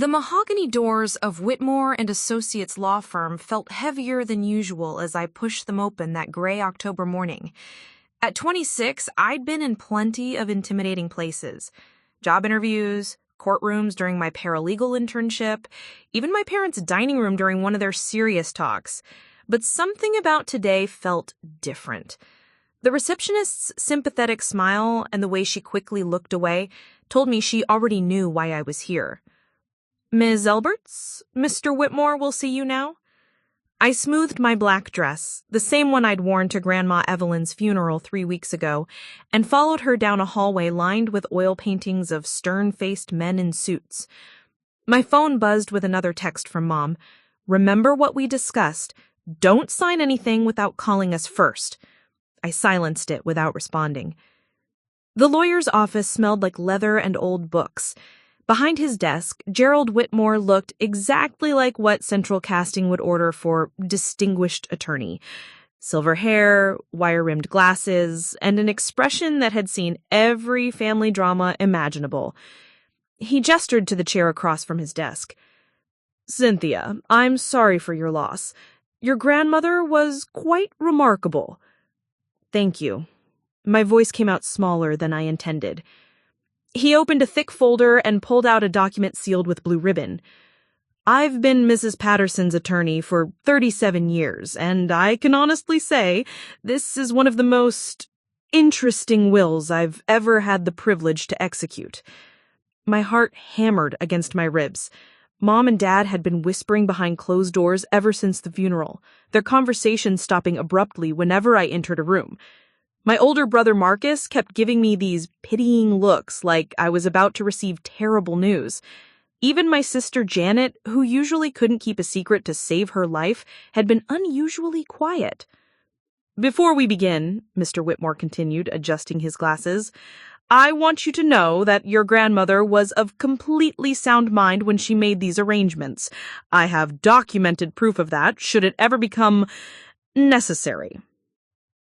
The mahogany doors of Whitmore Associates law firm felt heavier than usual as I pushed them open that gray October morning. At 26, I'd been in plenty of intimidating places. Job interviews, courtrooms during my paralegal internship, even my parents' dining room during one of their serious talks. But something about today felt different. The receptionist's sympathetic smile and the way she quickly looked away told me she already knew why I was here. "Ms. Alberts, Mr. Whitmore will see you now." I smoothed my black dress, the same one I'd worn to Grandma Evelyn's funeral 3 weeks ago, and followed her down a hallway lined with oil paintings of stern-faced men in suits. My phone buzzed with another text from Mom. "Remember what we discussed. Don't sign anything without calling us first." I silenced it without responding. The lawyer's office smelled like leather and old books. Behind his desk, Gerald Whitmore looked exactly like what Central Casting would order for distinguished attorney. Silver hair, wire-rimmed glasses, and an expression that had seen every family drama imaginable. He gestured to the chair across from his desk. "Cynthia, I'm sorry for your loss. Your grandmother was quite remarkable." "Thank you." My voice came out smaller than I intended. He opened a thick folder and pulled out a document sealed with blue ribbon. "I've been Mrs. Patterson's attorney for 37 years, and I can honestly say this is one of the most interesting wills I've ever had the privilege to execute." My heart hammered against my ribs. Mom and Dad had been whispering behind closed doors ever since the funeral, their conversations stopping abruptly whenever I entered a room. My older brother Marcus kept giving me these pitying looks like I was about to receive terrible news. Even my sister Janet, who usually couldn't keep a secret to save her life, had been unusually quiet. "Before we begin," Mr. Whitmore continued, adjusting his glasses, "I want you to know that your grandmother was of completely sound mind when she made these arrangements. I have documented proof of that, should it ever become necessary."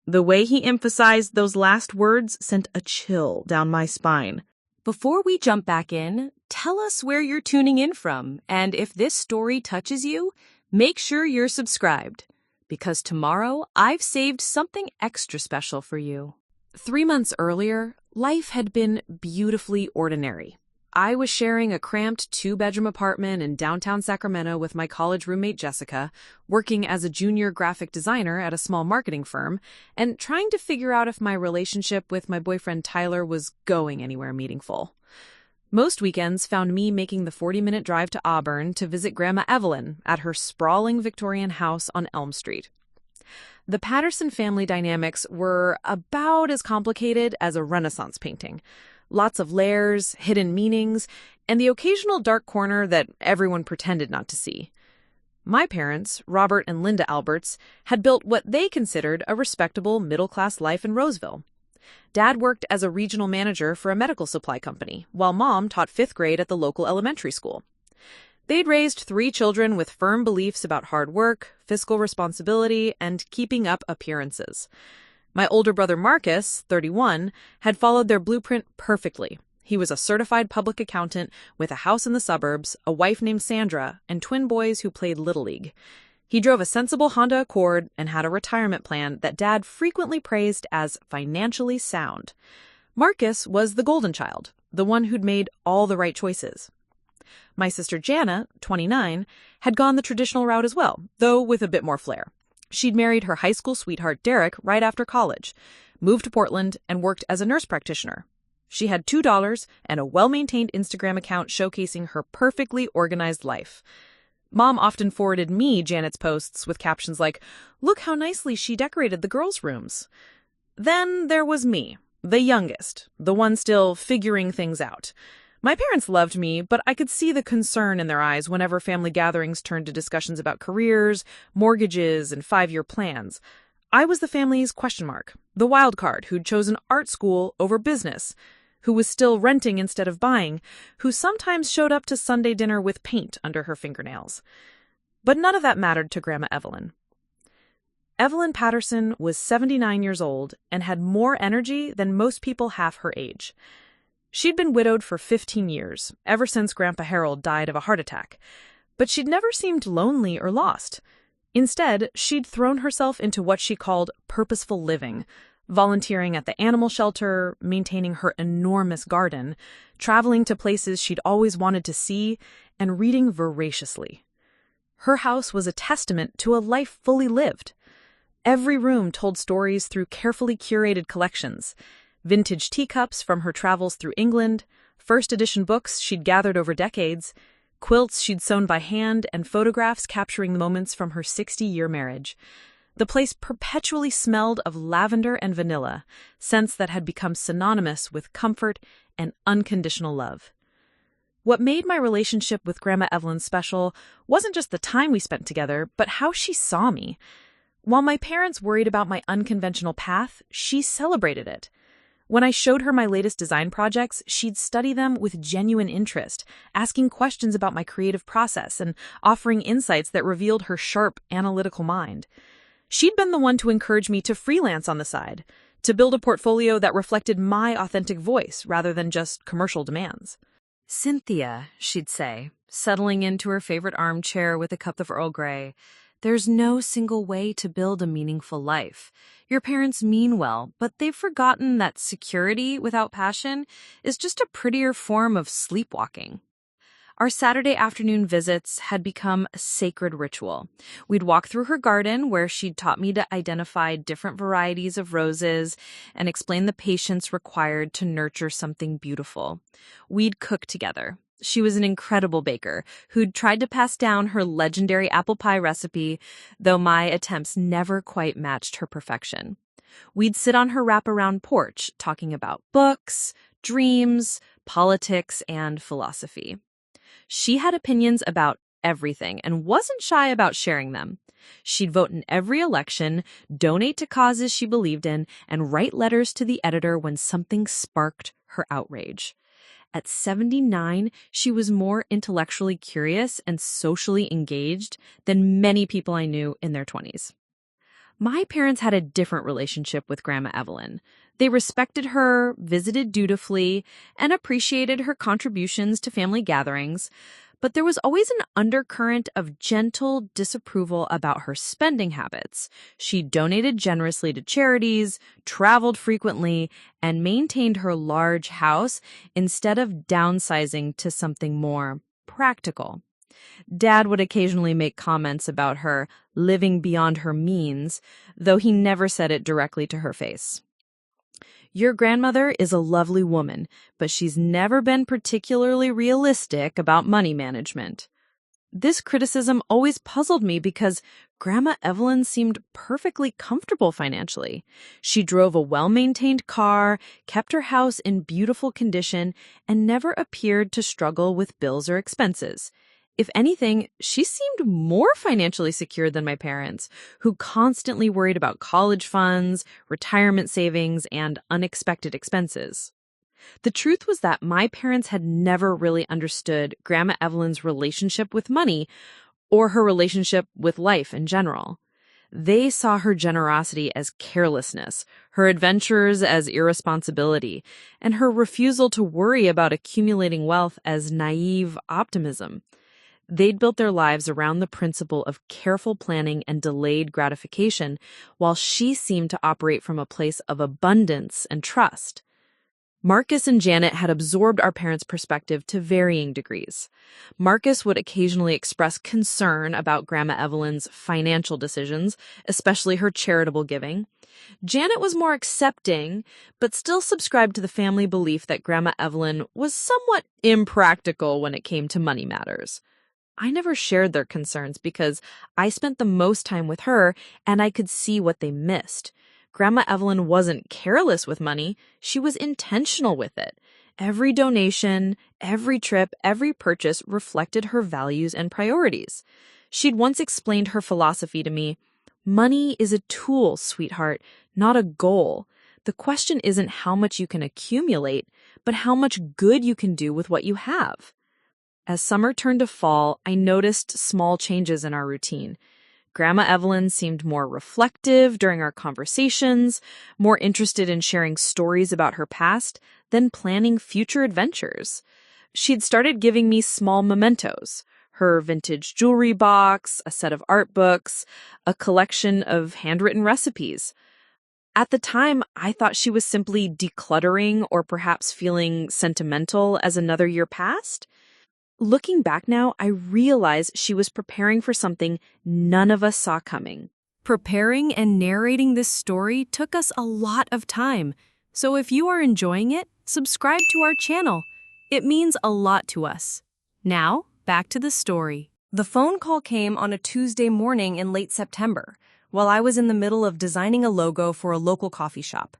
The way he emphasized those last words sent a chill down my spine. Before we jump back in, tell us where you're tuning in from, and if this story touches you, make sure you're subscribed, because tomorrow I've saved something extra special for you. 3 months earlier, life had been beautifully ordinary. I was sharing a cramped 2-bedroom apartment in downtown Sacramento with my college roommate Jessica, working as a junior graphic designer at a small marketing firm, and trying to figure out if my relationship with my boyfriend Tyler was going anywhere meaningful. Most weekends found me making the 40-minute drive to Auburn to visit Grandma Evelyn at her sprawling Victorian house on Elm Street. The Patterson family dynamics were about as complicated as a Renaissance painting. Lots of layers, hidden meanings, and the occasional dark corner that everyone pretended not to see. My parents, Robert and Linda Alberts, had built what they considered a respectable middle-class life in Roseville. Dad worked as a regional manager for a medical supply company, while Mom taught 5th grade at the local elementary school. They'd raised 3 children with firm beliefs about hard work, fiscal responsibility, and keeping up appearances. My older brother Marcus, 31, had followed their blueprint perfectly. He was a certified public accountant with a house in the suburbs, a wife named Sandra, and twin boys who played Little League. He drove a sensible Honda Accord and had a retirement plan that Dad frequently praised as financially sound. Marcus was the golden child, the one who'd made all the right choices. My sister Jana, 29, had gone the traditional route as well, though with a bit more flair. She'd married her high school sweetheart Derek right after college, moved to Portland, and worked as a nurse practitioner. She had $2 and a well-maintained Instagram account showcasing her perfectly organized life. Mom often forwarded me Janet's posts with captions like, "Look how nicely she decorated the girls' rooms." Then there was me, the youngest, the one still figuring things out. My parents loved me, but I could see the concern in their eyes whenever family gatherings turned to discussions about careers, mortgages, and 5-year plans. I was the family's question mark, the wild card who'd chosen art school over business, who was still renting instead of buying, who sometimes showed up to Sunday dinner with paint under her fingernails. But none of that mattered to Grandma Evelyn. Evelyn Patterson was 79 years old and had more energy than most people half her age. She'd been widowed for 15 years, ever since Grandpa Harold died of a heart attack. But she'd never seemed lonely or lost. Instead, she'd thrown herself into what she called purposeful living, volunteering at the animal shelter, maintaining her enormous garden, traveling to places she'd always wanted to see, and reading voraciously. Her house was a testament to a life fully lived. Every room told stories through carefully curated collections: vintage teacups from her travels through England, first edition books she'd gathered over decades, quilts she'd sewn by hand, and photographs capturing the moments from her 60-year marriage. The place perpetually smelled of lavender and vanilla, scents that had become synonymous with comfort and unconditional love. What made my relationship with Grandma Evelyn special wasn't just the time we spent together, but how she saw me. While my parents worried about my unconventional path, she celebrated it. When I showed her my latest design projects, she'd study them with genuine interest, asking questions about my creative process and offering insights that revealed her sharp, analytical mind. She'd been the one to encourage me to freelance on the side, to build a portfolio that reflected my authentic voice rather than just commercial demands. "Cynthia," she'd say, settling into her favorite armchair with a cup of Earl Grey, "there's no single way to build a meaningful life. Your parents mean well, but they've forgotten that security without passion is just a prettier form of sleepwalking." Our Saturday afternoon visits had become a sacred ritual. We'd walk through her garden, where she'd taught me to identify different varieties of roses and explain the patience required to nurture something beautiful. We'd cook together. She was an incredible baker who'd tried to pass down her legendary apple pie recipe, though my attempts never quite matched her perfection. We'd sit on her wraparound porch, talking about books, dreams, politics, and philosophy. She had opinions about everything and wasn't shy about sharing them. She'd vote in every election, donate to causes she believed in, and write letters to the editor when something sparked her outrage. At 79, she was more intellectually curious and socially engaged than many people I knew in their 20s. My parents had a different relationship with Grandma Evelyn. They respected her, visited dutifully, and appreciated her contributions to family gatherings, but there was always an undercurrent of gentle disapproval about her spending habits. She donated generously to charities, traveled frequently, and maintained her large house instead of downsizing to something more practical. Dad would occasionally make comments about her living beyond her means, though he never said it directly to her face. "Your grandmother is a lovely woman, but she's never been particularly realistic about money management." This criticism always puzzled me because Grandma Evelyn seemed perfectly comfortable financially. She drove a well-maintained car, kept her house in beautiful condition, and never appeared to struggle with bills or expenses. If anything, she seemed more financially secure than my parents, who constantly worried about college funds, retirement savings, and unexpected expenses. The truth was that my parents had never really understood Grandma Evelyn's relationship with money or her relationship with life in general. They saw her generosity as carelessness, her adventures as irresponsibility, and her refusal to worry about accumulating wealth as naive optimism. They'd built their lives around the principle of careful planning and delayed gratification, while she seemed to operate from a place of abundance and trust. Marcus and Janet had absorbed our parents' perspective to varying degrees. Marcus would occasionally express concern about Grandma Evelyn's financial decisions, especially her charitable giving. Janet was more accepting, but still subscribed to the family belief that Grandma Evelyn was somewhat impractical when it came to money matters. I never shared their concerns because I spent the most time with her and I could see what they missed. Grandma Evelyn wasn't careless with money. She was intentional with it. Every donation, every trip, every purchase reflected her values and priorities. She'd once explained her philosophy to me: "Money is a tool, sweetheart, not a goal. The question isn't how much you can accumulate, but how much good you can do with what you have." As summer turned to fall, I noticed small changes in our routine. Grandma Evelyn seemed more reflective during our conversations, more interested in sharing stories about her past than planning future adventures. She'd started giving me small mementos, her vintage jewelry box, a set of art books, a collection of handwritten recipes. At the time, I thought she was simply decluttering or perhaps feeling sentimental as another year passed. Looking back now, I realize she was preparing for something none of us saw coming. Preparing and narrating this story took us a lot of time, so if you are enjoying it, subscribe to our channel. It means a lot to us. Now, back to the story. The phone call came on a Tuesday morning in late September, while I was in the middle of designing a logo for a local coffee shop.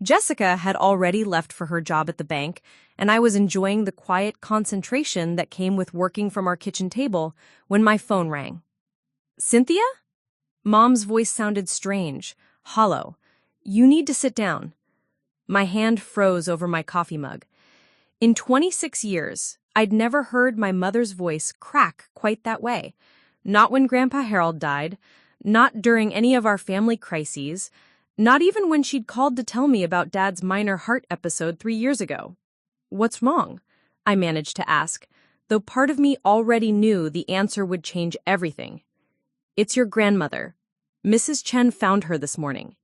Jessica had already left for her job at the bank, and I was enjoying the quiet concentration that came with working from our kitchen table when my phone rang. "Cynthia?" Mom's voice sounded strange, hollow. "You need to sit down." My hand froze over my coffee mug. In 26 years, I'd never heard my mother's voice crack quite that way. Not when Grandpa Harold died, not during any of our family crises, not even when she'd called to tell me about Dad's minor heart episode 3 years ago. "What's wrong?" I managed to ask, though part of me already knew the answer would change everything. "It's your grandmother. Mrs. Chen found her this morning."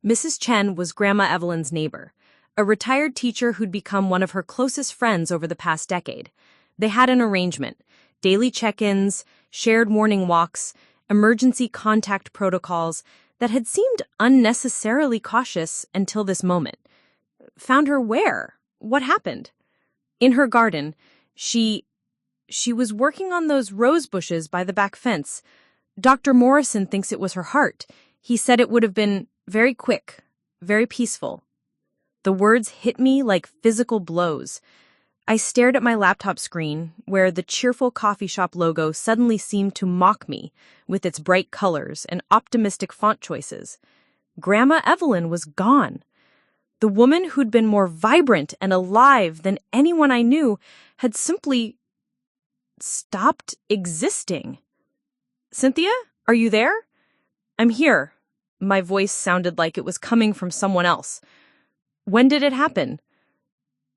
Mrs. Chen was Grandma Evelyn's neighbor, a retired teacher who'd become one of her closest friends over the past decade. They had an arrangement: daily check-ins, shared morning walks, emergency contact protocols that had seemed unnecessarily cautious until this moment. "Found her where? What happened?" "In her garden. She was working on those rose bushes by the back fence. Dr. Morrison thinks it was her heart. He said it would have been very quick, very peaceful." The words hit me like physical blows. I stared at my laptop screen, where the cheerful coffee shop logo suddenly seemed to mock me with its bright colors and optimistic font choices. Grandma Evelyn was gone. The woman who'd been more vibrant and alive than anyone I knew had simply stopped existing. "Cynthia, are you there?" "I'm here." My voice sounded like it was coming from someone else. "When did it happen?"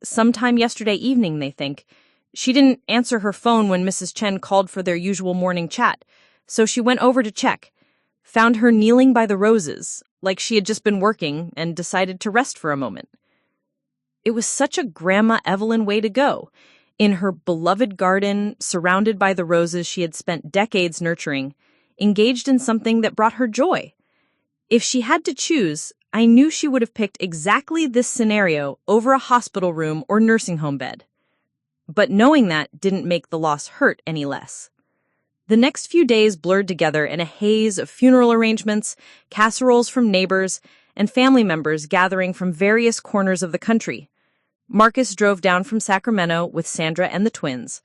"Sometime yesterday evening, they think. She didn't answer her phone when Mrs. Chen called for their usual morning chat, so she went over to check. Found her kneeling by the roses, like she had just been working and decided to rest for a moment." It was such a Grandma Evelyn way to go, in her beloved garden, surrounded by the roses she had spent decades nurturing, engaged in something that brought her joy. If she had to choose, I knew she would have picked exactly this scenario over a hospital room or nursing home bed. But knowing that didn't make the loss hurt any less. The next few days blurred together in a haze of funeral arrangements, casseroles from neighbors, and family members gathering from various corners of the country. Marcus drove down from Sacramento with Sandra and the twins.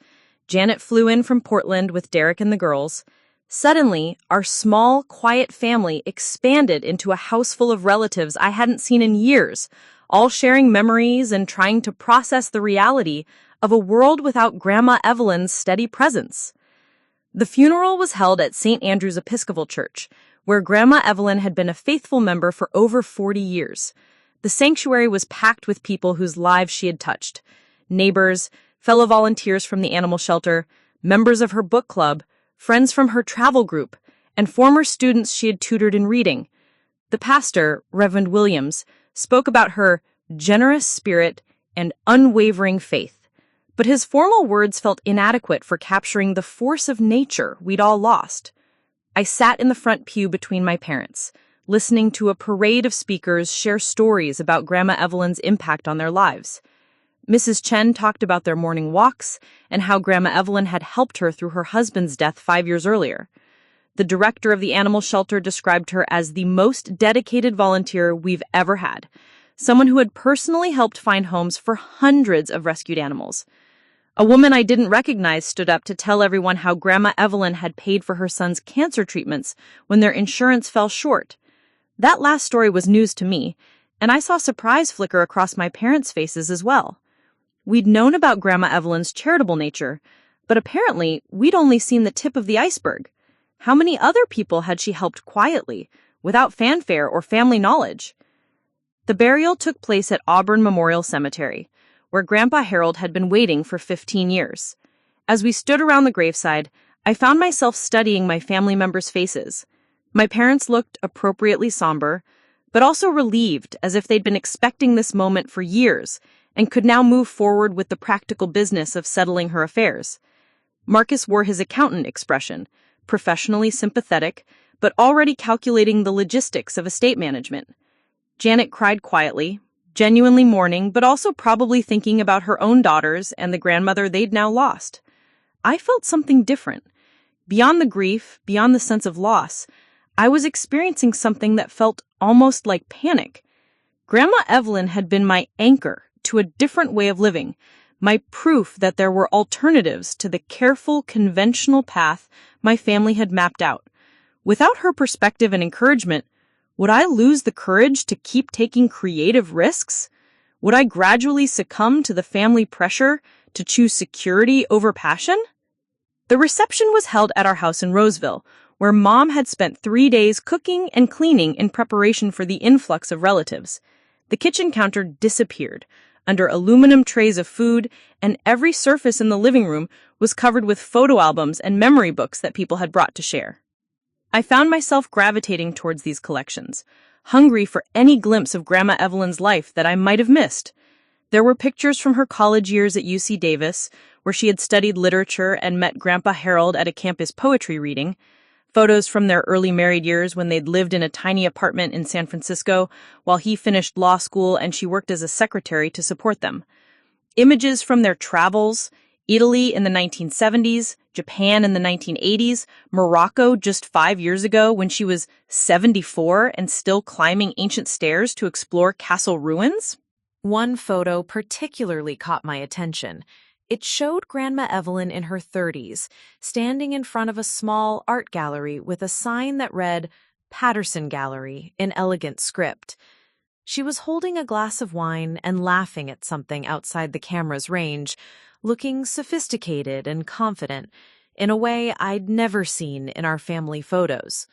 Janet flew in from Portland with Derek and the girls. Suddenly, our small, quiet family expanded into a house full of relatives I hadn't seen in years, all sharing memories and trying to process the reality of a world without Grandma Evelyn's steady presence. The funeral was held at St. Andrew's Episcopal Church, where Grandma Evelyn had been a faithful member for over 40 years. The sanctuary was packed with people whose lives she had touched: neighbors, fellow volunteers from the animal shelter, members of her book club, friends from her travel group, and former students she had tutored in reading. The pastor, Reverend Williams, spoke about her generous spirit and unwavering faith, but his formal words felt inadequate for capturing the force of nature we'd all lost. I sat in the front pew between my parents, listening to a parade of speakers share stories about Grandma Evelyn's impact on their lives. Mrs. Chen talked about their morning walks and how Grandma Evelyn had helped her through her husband's death 5 years earlier. The director of the animal shelter described her as the most dedicated volunteer we've ever had, someone who had personally helped find homes for hundreds of rescued animals. A woman I didn't recognize stood up to tell everyone how Grandma Evelyn had paid for her son's cancer treatments when their insurance fell short. That last story was news to me, and I saw surprise flicker across my parents' faces as well. We'd known about Grandma Evelyn's charitable nature, but apparently we'd only seen the tip of the iceberg. How many other people had she helped quietly, without fanfare or family knowledge? The burial took place at Auburn Memorial Cemetery, where Grandpa Harold had been waiting for 15 years. As we stood around the graveside, I found myself studying my family members' faces. My parents looked appropriately somber, but also relieved, as if they'd been expecting this moment for years and could now move forward with the practical business of settling her affairs. Marcus wore his accountant expression, professionally sympathetic, but already calculating the logistics of estate management. Janet cried quietly, genuinely mourning, but also probably thinking about her own daughters and the grandmother they'd now lost. I felt something different. Beyond the grief, beyond the sense of loss, I was experiencing something that felt almost like panic. Grandma Evelyn had been my anchor to a different way of living, my proof that there were alternatives to the careful, conventional path my family had mapped out. Without her perspective and encouragement, would I lose the courage to keep taking creative risks? Would I gradually succumb to the family pressure to choose security over passion? The reception was held at our house in Roseville, where Mom had spent 3 days cooking and cleaning in preparation for the influx of relatives. The kitchen counter disappeared under aluminum trays of food, and every surface in the living room was covered with photo albums and memory books that people had brought to share. I found myself gravitating towards these collections, hungry for any glimpse of Grandma Evelyn's life that I might have missed. There were pictures from her college years at UC Davis, where she had studied literature and met Grandpa Harold at a campus poetry reading, photos from their early married years when they'd lived in a tiny apartment in San Francisco while he finished law school and she worked as a secretary to support them, images from their travels, Italy in the 1970s, Japan in the 1980s, Morocco just 5 years ago when she was 74 and still climbing ancient stairs to explore castle ruins. One photo particularly caught my attention. It showed Grandma Evelyn in her 30s, standing in front of a small art gallery with a sign that read, Patterson Gallery, in elegant script. She was holding a glass of wine and laughing at something outside the camera's range, looking sophisticated and confident, in a way I'd never seen in our family photos.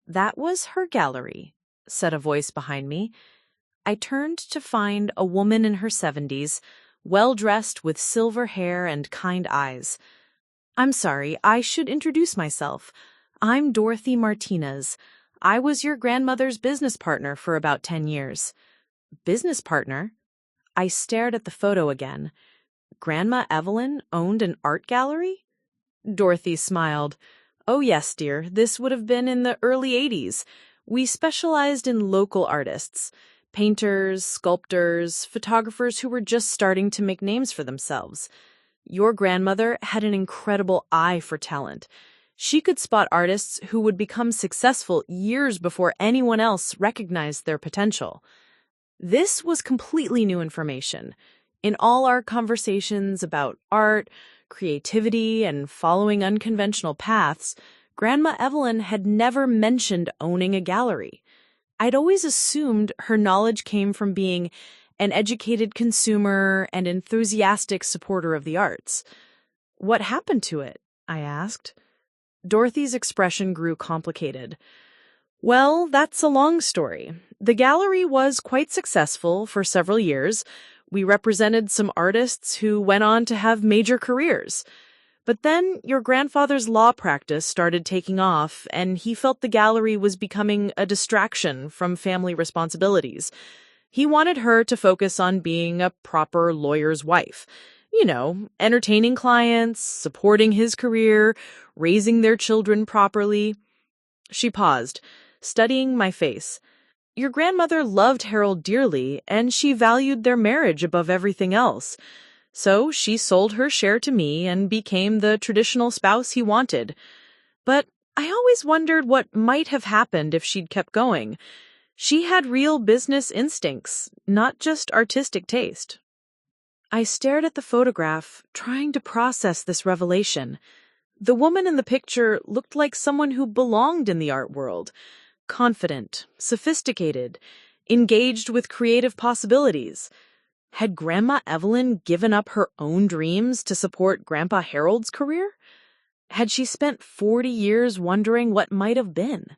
"That was her gallery," said a voice behind me. I turned to find a woman in her 70s, well-dressed with silver hair and kind eyes. "I'm sorry, I should introduce myself. I'm Dorothy Martinez. I was your grandmother's business partner for about 10 years. Business partner? I stared at the photo again. Grandma Evelyn owned an art gallery? Dorothy smiled. Oh yes, dear, this would have been in the early 80s. We specialized in local artists. Painters, sculptors, photographers who were just starting to make names for themselves. Your grandmother had an incredible eye for talent. She could spot artists who would become successful years before anyone else recognized their potential. This was completely new information. In all our conversations about art, creativity, and following unconventional paths, Grandma Evelyn had never mentioned owning a gallery. I'd always assumed her knowledge came from being an educated consumer and enthusiastic supporter of the arts. What happened to it? I asked. Dorothy's expression grew complicated. Well, that's a long story. The gallery was quite successful for several years. We represented some artists who went on to have major careers. But then your grandfather's law practice started taking off, and he felt the gallery was becoming a distraction from family responsibilities. He wanted her to focus on being a proper lawyer's wife. You know, entertaining clients, supporting his career, raising their children properly. She paused, studying my face. Your grandmother loved Harold dearly, and she valued their marriage above everything else. So she sold her share to me and became the traditional spouse he wanted. But I always wondered what might have happened if she'd kept going. She had real business instincts, not just artistic taste. I stared at the photograph, trying to process this revelation. The woman in the picture looked like someone who belonged in the art world. Confident, sophisticated, engaged with creative possibilities. Had Grandma Evelyn given up her own dreams to support Grandpa Harold's career? Had she spent 40 years wondering what might have been?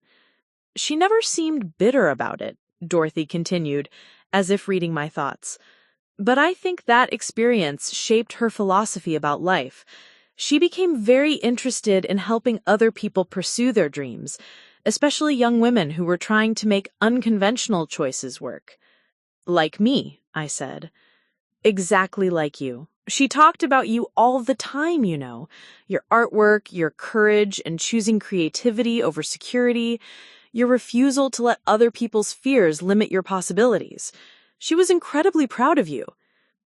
She never seemed bitter about it, Dorothy continued, as if reading my thoughts. But I think that experience shaped her philosophy about life. She became very interested in helping other people pursue their dreams, especially young women who were trying to make unconventional choices work. Like me, I said. Exactly like you. She talked about you all the time, you know. Your artwork, your courage in choosing creativity over security, your refusal to let other people's fears limit your possibilities. She was incredibly proud of you.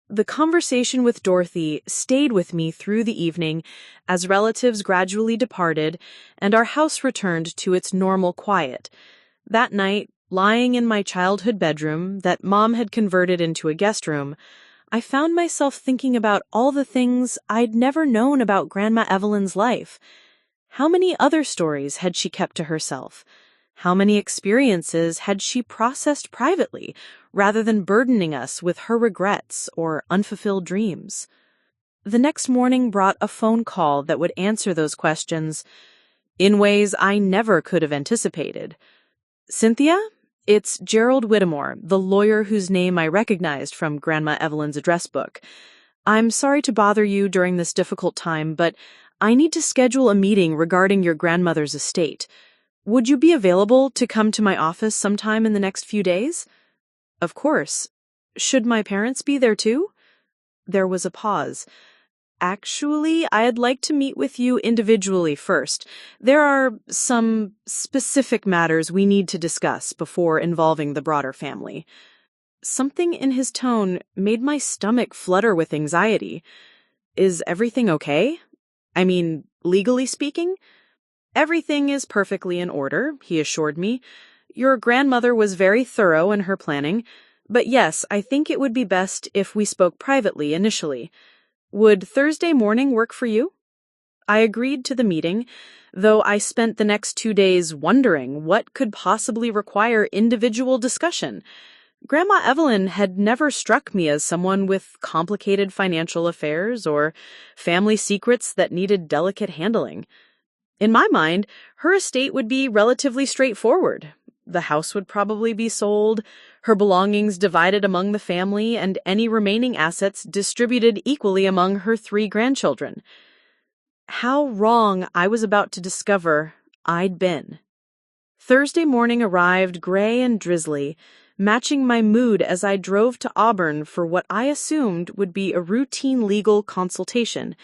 The conversation with Dorothy stayed with me through the evening as relatives gradually departed and our house returned to its normal quiet. That night, lying in my childhood bedroom that Mom had converted into a guest room, I found myself thinking about all the things I'd never known about Grandma Evelyn's life. How many other stories had she kept to herself? How many experiences had she processed privately, rather than burdening us with her regrets or unfulfilled dreams? The next morning brought a phone call that would answer those questions in ways I never could have anticipated. Cynthia? It's Gerald Whitmore, the lawyer whose name I recognized from Grandma Evelyn's address book. I'm sorry to bother you during this difficult time, but I need to schedule a meeting regarding your grandmother's estate. Would you be available to come to my office sometime in the next few days? Of course. Should my parents be there too? There was a pause. Actually, I'd like to meet with you individually first. There are some specific matters we need to discuss before involving the broader family. Something in his tone made my stomach flutter with anxiety. Is everything okay? I mean, legally speaking? Everything is perfectly in order, he assured me. Your grandmother was very thorough in her planning, but yes, I think it would be best if we spoke privately initially. Would Thursday morning work for you? I agreed to the meeting, though I spent the next 2 days wondering what could possibly require individual discussion. Grandma Evelyn had never struck me as someone with complicated financial affairs or family secrets that needed delicate handling. In my mind, her estate would be relatively straightforward. The house would probably be sold, her belongings divided among the family, and any remaining assets distributed equally among her 3 grandchildren. How wrong I was about to discover I'd been. Thursday morning arrived gray and drizzly, matching my mood as I drove to Auburn for what I assumed would be a routine legal consultation.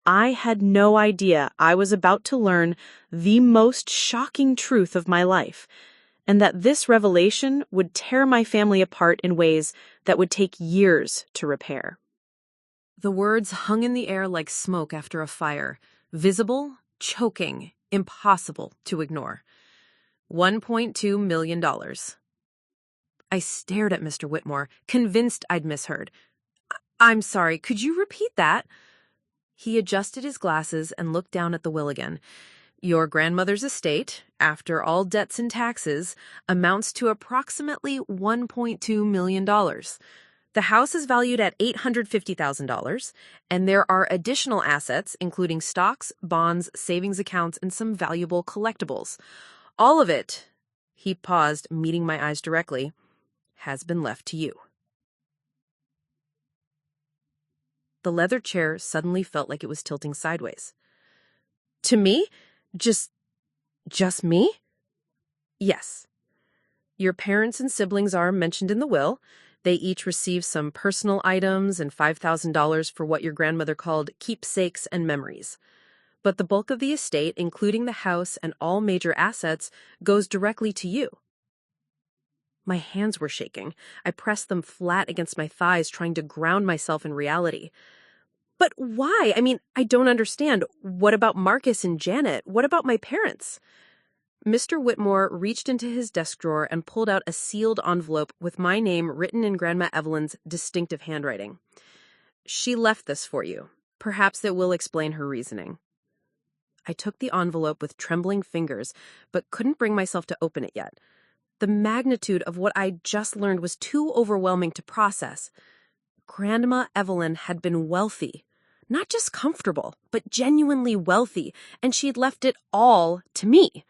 I had no idea I was about to learn the most shocking truth of my life, and that this revelation would tear my family apart in ways that would take years to repair. The words hung in the air like smoke after a fire, visible, choking, impossible to ignore. $1.2 million. I stared at Mr. Whitmore, convinced I'd misheard. I'm sorry, could you repeat that? He adjusted his glasses and looked down at the will again. Your grandmother's estate, after all debts and taxes, amounts to approximately $1.2 million. The house is valued at $850,000, and there are additional assets, including stocks, bonds, savings accounts, and some valuable collectibles. All of it, he paused, meeting my eyes directly, has been left to you. The leather chair suddenly felt like it was tilting sideways. To me? Just me? Yes. Your parents and siblings are mentioned in the will. They each receive some personal items and $5,000 for what your grandmother called keepsakes and memories. But the bulk of the estate, including the house and all major assets, goes directly to you. My hands were shaking. I pressed them flat against my thighs, trying to ground myself in reality. But why? I mean, I don't understand. What about Marcus and Janet? What about my parents? Mr. Whitmore reached into his desk drawer and pulled out a sealed envelope with my name written in Grandma Evelyn's distinctive handwriting. She left this for you. Perhaps it will explain her reasoning. I took the envelope with trembling fingers, but couldn't bring myself to open it yet. The magnitude of what I'd just learned was too overwhelming to process. Grandma Evelyn had been wealthy, Not just comfortable, but genuinely wealthy, and she'd left it all to me.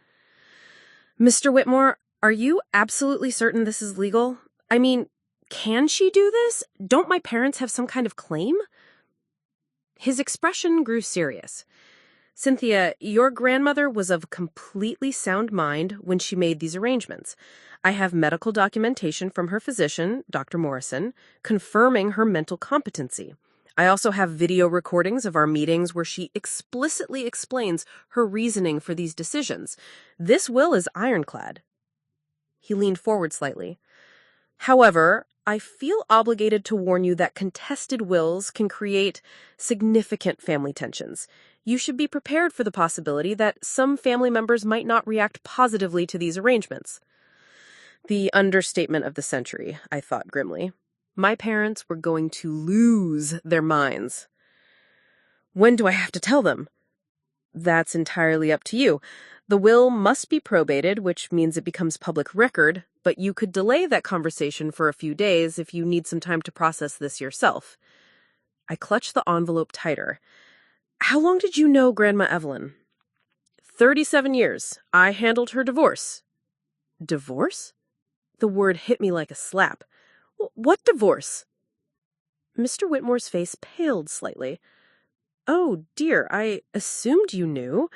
Mr. Whitmore, are you absolutely certain this is legal? I mean, can she do this? Don't my parents have some kind of claim? His expression grew serious. Cynthia, your grandmother was of completely sound mind when she made these arrangements. I have medical documentation from her physician, Dr. Morrison, confirming her mental competency. I also have video recordings of our meetings where she explicitly explains her reasoning for these decisions. This will is ironclad. He leaned forward slightly. However, I feel obligated to warn you that contested wills can create significant family tensions. You should be prepared for the possibility that some family members might not react positively to these arrangements. The understatement of the century, I thought grimly. My parents were going to lose their minds. When do I have to tell them? That's entirely up to you. The will must be probated, which means it becomes public record, but you could delay that conversation for a few days if you need some time to process this yourself. I clutched the envelope tighter. How long did you know Grandma Evelyn? 37 years. I handled her divorce. Divorce? The word hit me like a slap. What divorce? Mr. Whitmore's face paled slightly. Oh, dear, I assumed you knew.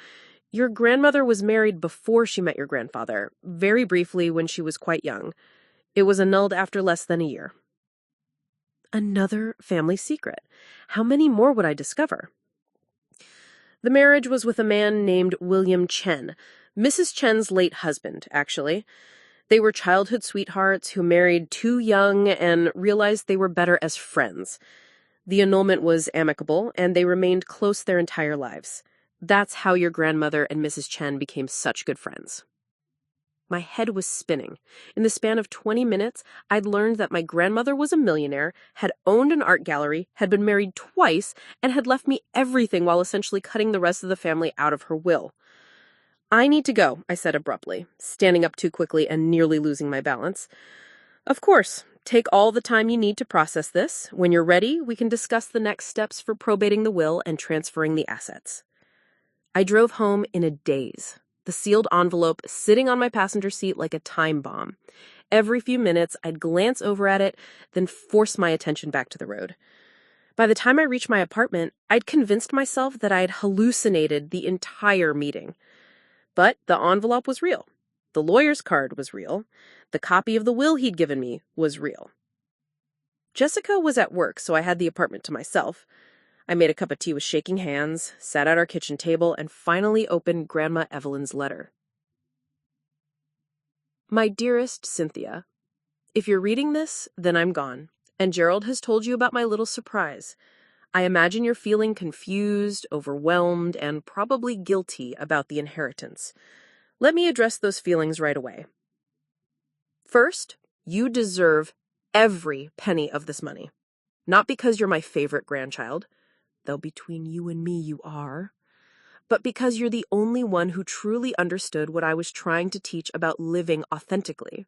Your grandmother was married before she met your grandfather, very briefly when she was quite young. It was annulled after less than a year. Another family secret. How many more would I discover? The marriage was with a man named William Chen, Mrs. Chen's late husband, actually. They were childhood sweethearts who married too young and realized they were better as friends. The annulment was amicable, and they remained close their entire lives. That's how your grandmother and Mrs. Chen became such good friends. My head was spinning. In the span of 20 minutes, I'd learned that my grandmother was a millionaire, had owned an art gallery, had been married twice, and had left me everything while essentially cutting the rest of the family out of her will. I need to go, I said abruptly, standing up too quickly and nearly losing my balance. Of course, take all the time you need to process this. When you're ready, we can discuss the next steps for probating the will and transferring the assets. I drove home in a daze, the sealed envelope sitting on my passenger seat like a time bomb. Every few minutes, I'd glance over at it, then force my attention back to the road. By the time I reached my apartment, I'd convinced myself that I'd hallucinated the entire meeting. But the envelope was real. The lawyer's card was real. The copy of the will he'd given me was real. Jessica was at work, so I had the apartment to myself. I made a cup of tea with shaking hands, sat at our kitchen table, and finally opened Grandma Evelyn's letter. My dearest Cynthia, if you're reading this, then I'm gone, and Gerald has told you about my little surprise. I imagine you're feeling confused, overwhelmed, and probably guilty about the inheritance. Let me address those feelings right away. First, you deserve every penny of this money. Not because you're my favorite grandchild, though between you and me you are, but because you're the only one who truly understood what I was trying to teach about living authentically.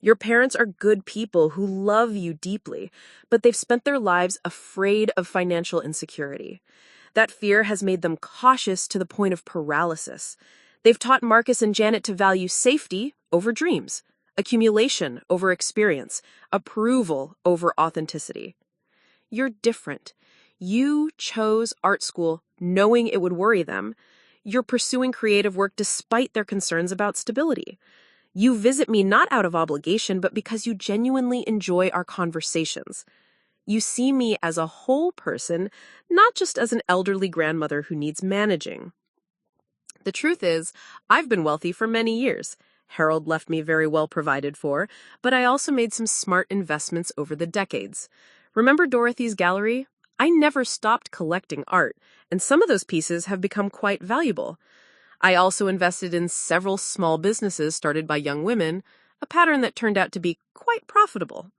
Your parents are good people who love you deeply, but they've spent their lives afraid of financial insecurity. That fear has made them cautious to the point of paralysis. They've taught Marcus and Janet to value safety over dreams, accumulation over experience, approval over authenticity. You're different. You chose art school knowing it would worry them. You're pursuing creative work despite their concerns about stability. You visit me not out of obligation, but because you genuinely enjoy our conversations. You see me as a whole person, not just as an elderly grandmother who needs managing. The truth is, I've been wealthy for many years. Harold left me very well provided for, but I also made some smart investments over the decades. Remember Dorothy's gallery? I never stopped collecting art, and some of those pieces have become quite valuable. I also invested in several small businesses started by young women, a pattern that turned out to be quite profitable.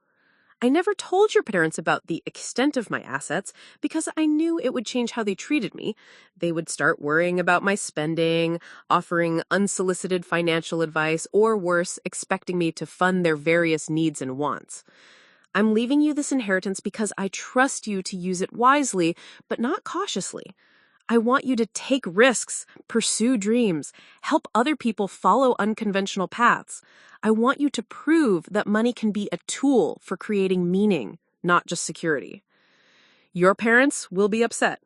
I never told your parents about the extent of my assets because I knew it would change how they treated me. They would start worrying about my spending, offering unsolicited financial advice, or worse, expecting me to fund their various needs and wants. I'm leaving you this inheritance because I trust you to use it wisely, but not cautiously. I want you to take risks, pursue dreams, help other people follow unconventional paths. I want you to prove that money can be a tool for creating meaning, not just security. Your parents will be upset.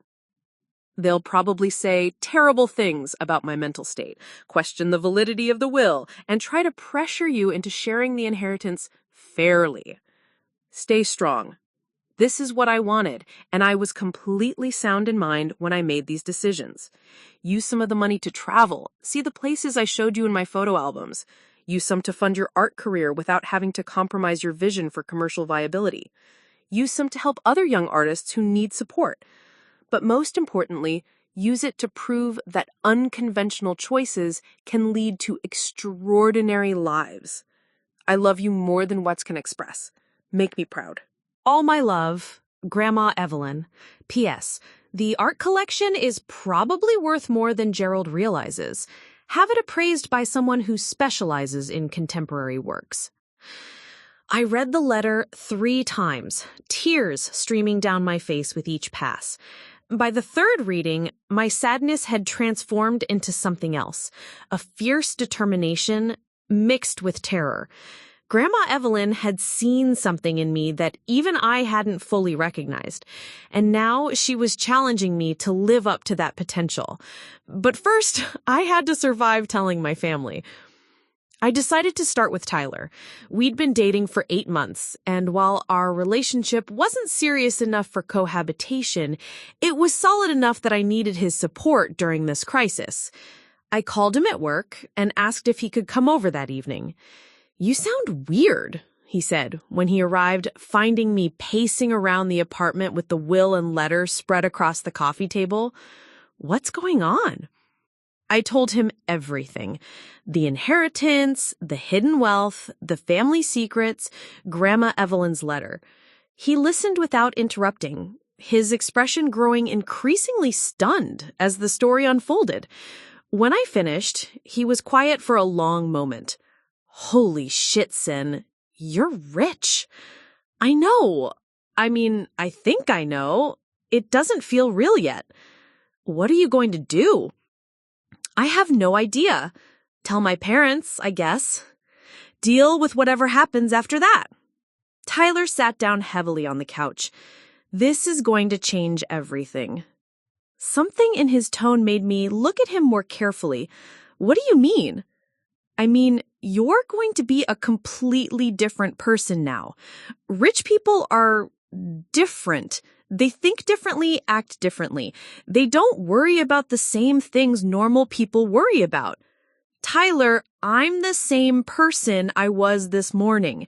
They'll probably say terrible things about my mental state, question the validity of the will, and try to pressure you into sharing the inheritance fairly. Stay strong. This is what I wanted, and I was completely sound in mind when I made these decisions. Use some of the money to travel, see the places I showed you in my photo albums. Use some to fund your art career without having to compromise your vision for commercial viability. Use some to help other young artists who need support. But most importantly, use it to prove that unconventional choices can lead to extraordinary lives. I love you more than words can express. Make me proud. All my love, Grandma Evelyn. P.S. The art collection is probably worth more than Gerald realizes. Have it appraised by someone who specializes in contemporary works. I read the letter 3 times, tears streaming down my face with each pass. By the 3rd reading, my sadness had transformed into something else, a fierce determination mixed with terror. Grandma Evelyn had seen something in me that even I hadn't fully recognized, and now she was challenging me to live up to that potential. But first, I had to survive telling my family. I decided to start with Tyler. We'd been dating for 8 months, and while our relationship wasn't serious enough for cohabitation, it was solid enough that I needed his support during this crisis. I called him at work and asked if he could come over that evening. "You sound weird," he said, when he arrived, finding me pacing around the apartment with the will and letter spread across the coffee table. "What's going on?" I told him everything. The inheritance, the hidden wealth, the family secrets, Grandma Evelyn's letter. He listened without interrupting, his expression growing increasingly stunned as the story unfolded. When I finished, he was quiet for a long moment. "Holy shit, Sin. You're rich." "I know. I think I know. It doesn't feel real yet." "What are you going to do?" "I have no idea. Tell my parents, I guess. Deal with whatever happens after that." Tyler sat down heavily on the couch. This is going to change everything. Something in his tone made me look at him more carefully. "What do you mean?" You're going to be a completely different person now. Rich people are different. They think differently, act differently. They don't worry about the same things normal people worry about. Tyler, I'm the same person I was this morning.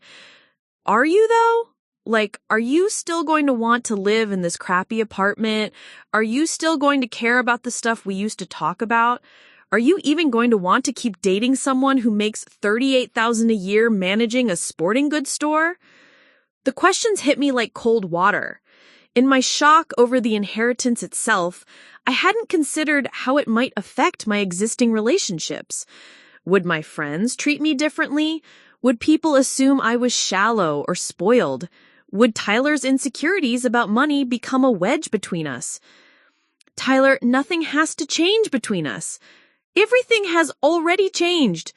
Are you, though? Are you still going to want to live in this crappy apartment? Are you still going to care about the stuff we used to talk about? Are you even going to want to keep dating someone who makes $38,000 a year managing a sporting goods store? The questions hit me like cold water. In my shock over the inheritance itself, I hadn't considered how it might affect my existing relationships. Would my friends treat me differently? Would people assume I was shallow or spoiled? Would Tyler's insecurities about money become a wedge between us? "Tyler, nothing has to change between us. Everything has already changed."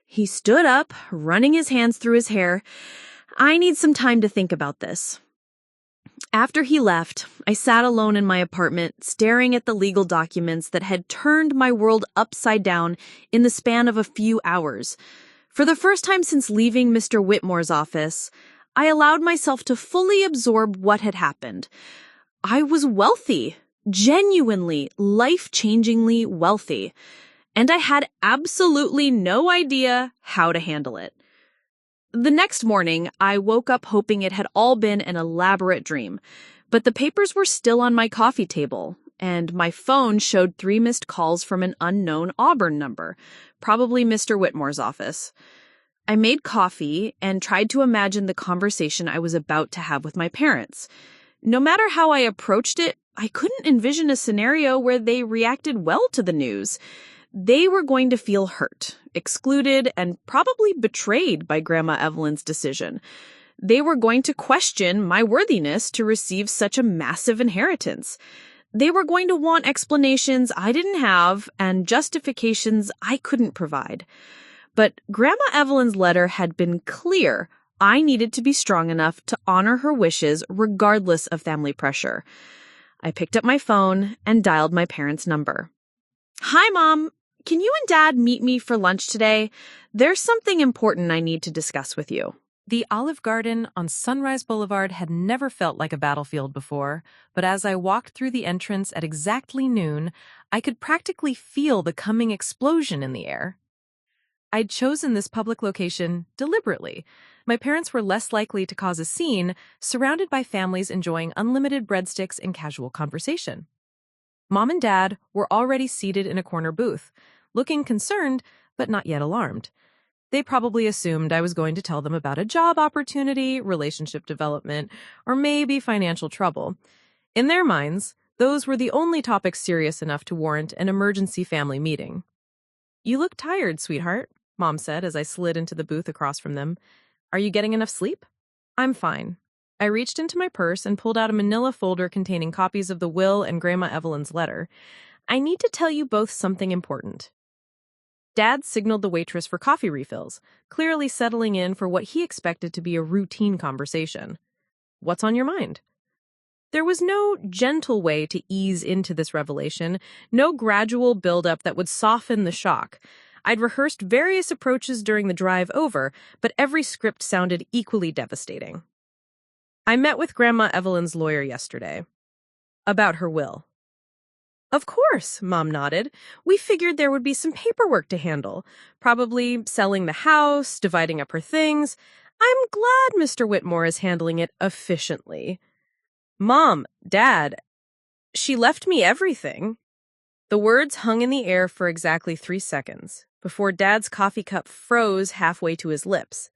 He stood up, running his hands through his hair. "I need some time to think about this." After he left, I sat alone in my apartment, staring at the legal documents that had turned my world upside down in the span of a few hours. For the first time since leaving Mr. Whitmore's office, I allowed myself to fully absorb what had happened. I was wealthy, genuinely, life-changingly wealthy. And I had absolutely no idea how to handle it. The next morning, I woke up hoping it had all been an elaborate dream, but the papers were still on my coffee table, and my phone showed 3 missed calls from an unknown Auburn number, probably Mr. Whitmore's office. I made coffee and tried to imagine the conversation I was about to have with my parents. No matter how I approached it, I couldn't envision a scenario where they reacted well to the news. They were going to feel hurt, excluded, and probably betrayed by Grandma Evelyn's decision. They were going to question my worthiness to receive such a massive inheritance. They were going to want explanations I didn't have and justifications I couldn't provide. But Grandma Evelyn's letter had been clear. I needed to be strong enough to honor her wishes regardless of family pressure. I picked up my phone and dialed my parents' number. "Hi, Mom. Can you and Dad meet me for lunch today? There's something important I need to discuss with you." The Olive Garden on Sunrise Boulevard had never felt like a battlefield before, but as I walked through the entrance at exactly noon, I could practically feel the coming explosion in the air. I'd chosen this public location deliberately. My parents were less likely to cause a scene, surrounded by families enjoying unlimited breadsticks and casual conversation. Mom and Dad were already seated in a corner booth, looking concerned but not yet alarmed. They probably assumed I was going to tell them about a job opportunity, relationship development, or maybe financial trouble. In their minds, those were the only topics serious enough to warrant an emergency family meeting. "You look tired, sweetheart," Mom said as I slid into the booth across from them. "Are you getting enough sleep?" "I'm fine." I reached into my purse and pulled out a manila folder containing copies of the will and Grandma Evelyn's letter. "I need to tell you both something important." Dad signaled the waitress for coffee refills, clearly settling in for what he expected to be a routine conversation. "What's on your mind?" There was no gentle way to ease into this revelation, no gradual buildup that would soften the shock. I'd rehearsed various approaches during the drive over, but every script sounded equally devastating. "I met with Grandma Evelyn's lawyer yesterday. About her will." "Of course," Mom nodded. "We figured there would be some paperwork to handle. Probably selling the house, dividing up her things. I'm glad Mr. Whitmore is handling it efficiently." "Mom, Dad, she left me everything." The words hung in the air for exactly 3 seconds, before Dad's coffee cup froze halfway to his lips.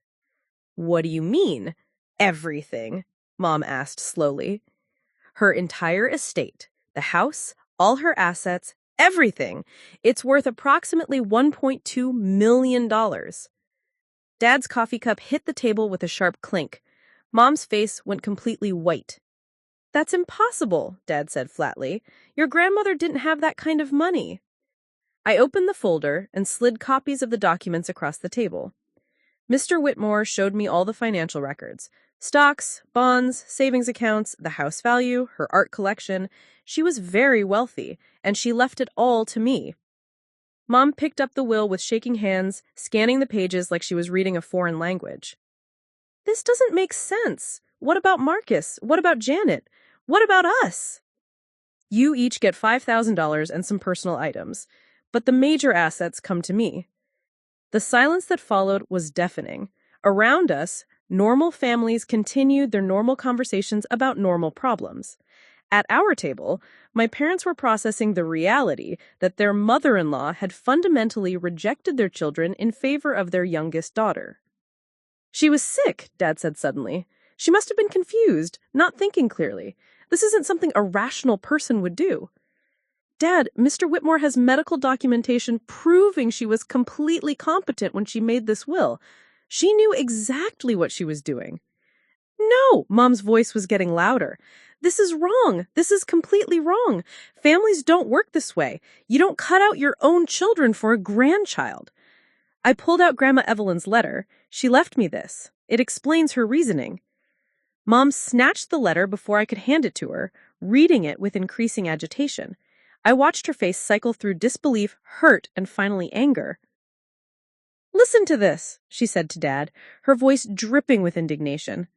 "What do you mean, everything?" Mom asked slowly. "Her entire estate, the house, all her assets, everything. It's worth approximately $1.2 million. Dad's coffee cup hit the table with a sharp clink. Mom's face went completely white. "That's impossible," Dad said flatly. "Your grandmother didn't have that kind of money." I opened the folder and slid copies of the documents across the table. Mr. Whitmore showed me all the financial records. Stocks, bonds, savings accounts, the house value, her art collection. She was very wealthy, and she left it all to me. Mom picked up the will with shaking hands, scanning the pages like she was reading a foreign language. "This doesn't make sense. What about Marcus? What about Janet? What about us?" "You each get $5,000 and some personal items, but the major assets come to me." The silence that followed was deafening. Around us, normal families continued their normal conversations about normal problems. At our table, my parents were processing the reality that their mother-in-law had fundamentally rejected their children in favor of their youngest daughter. "She was sick," Dad said suddenly. "She must have been confused, not thinking clearly. This isn't something a rational person would do." "Dad, Mr. Whitmore has medical documentation proving she was completely competent when she made this will. She knew exactly what she was doing." "No!" Mom's voice was getting louder. "This is wrong. This is completely wrong. Families don't work this way. You don't cut out your own children for a grandchild." I pulled out Grandma Evelyn's letter. She left me this. It explains her reasoning. Mom snatched the letter before I could hand it to her, reading it with increasing agitation. I watched her face cycle through disbelief, hurt, and finally anger. "Listen to this," she said to Dad, her voice dripping with indignation.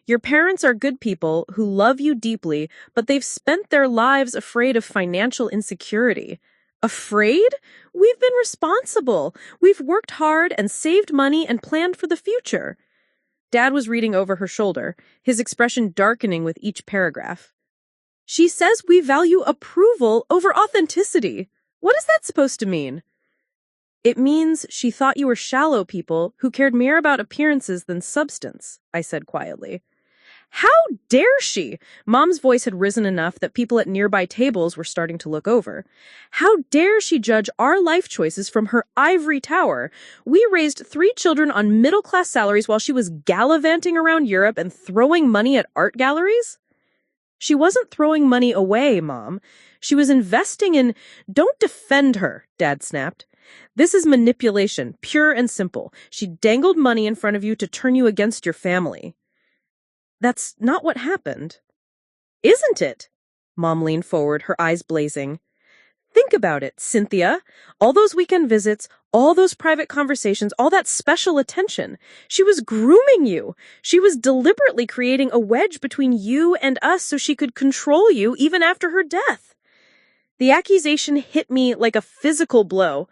"Your parents are good people who love you deeply, but they've spent their lives afraid of financial insecurity." "Afraid? We've been responsible. We've worked hard and saved money and planned for the future." Dad was reading over her shoulder, his expression darkening with each paragraph. "She says we value approval over authenticity. What is that supposed to mean?" "It means she thought you were shallow people who cared more about appearances than substance," I said quietly. How dare she? Mom's voice had risen enough that people at nearby tables were starting to look over. How dare she judge our life choices from her ivory tower? We raised 3 children on middle-class salaries while she was gallivanting around Europe and throwing money at art galleries? She wasn't throwing money away, Mom. She was investing in— Don't defend her, Dad snapped. This is manipulation, pure and simple. She dangled money in front of you to turn you against your family. That's not what happened. Isn't it? Mom leaned forward, her eyes blazing. Think about it, Cynthia. All those weekend visits, all those private conversations, all that special attention. She was grooming you. She was deliberately creating a wedge between you and us so she could control you even after her death. The accusation hit me like a physical blow.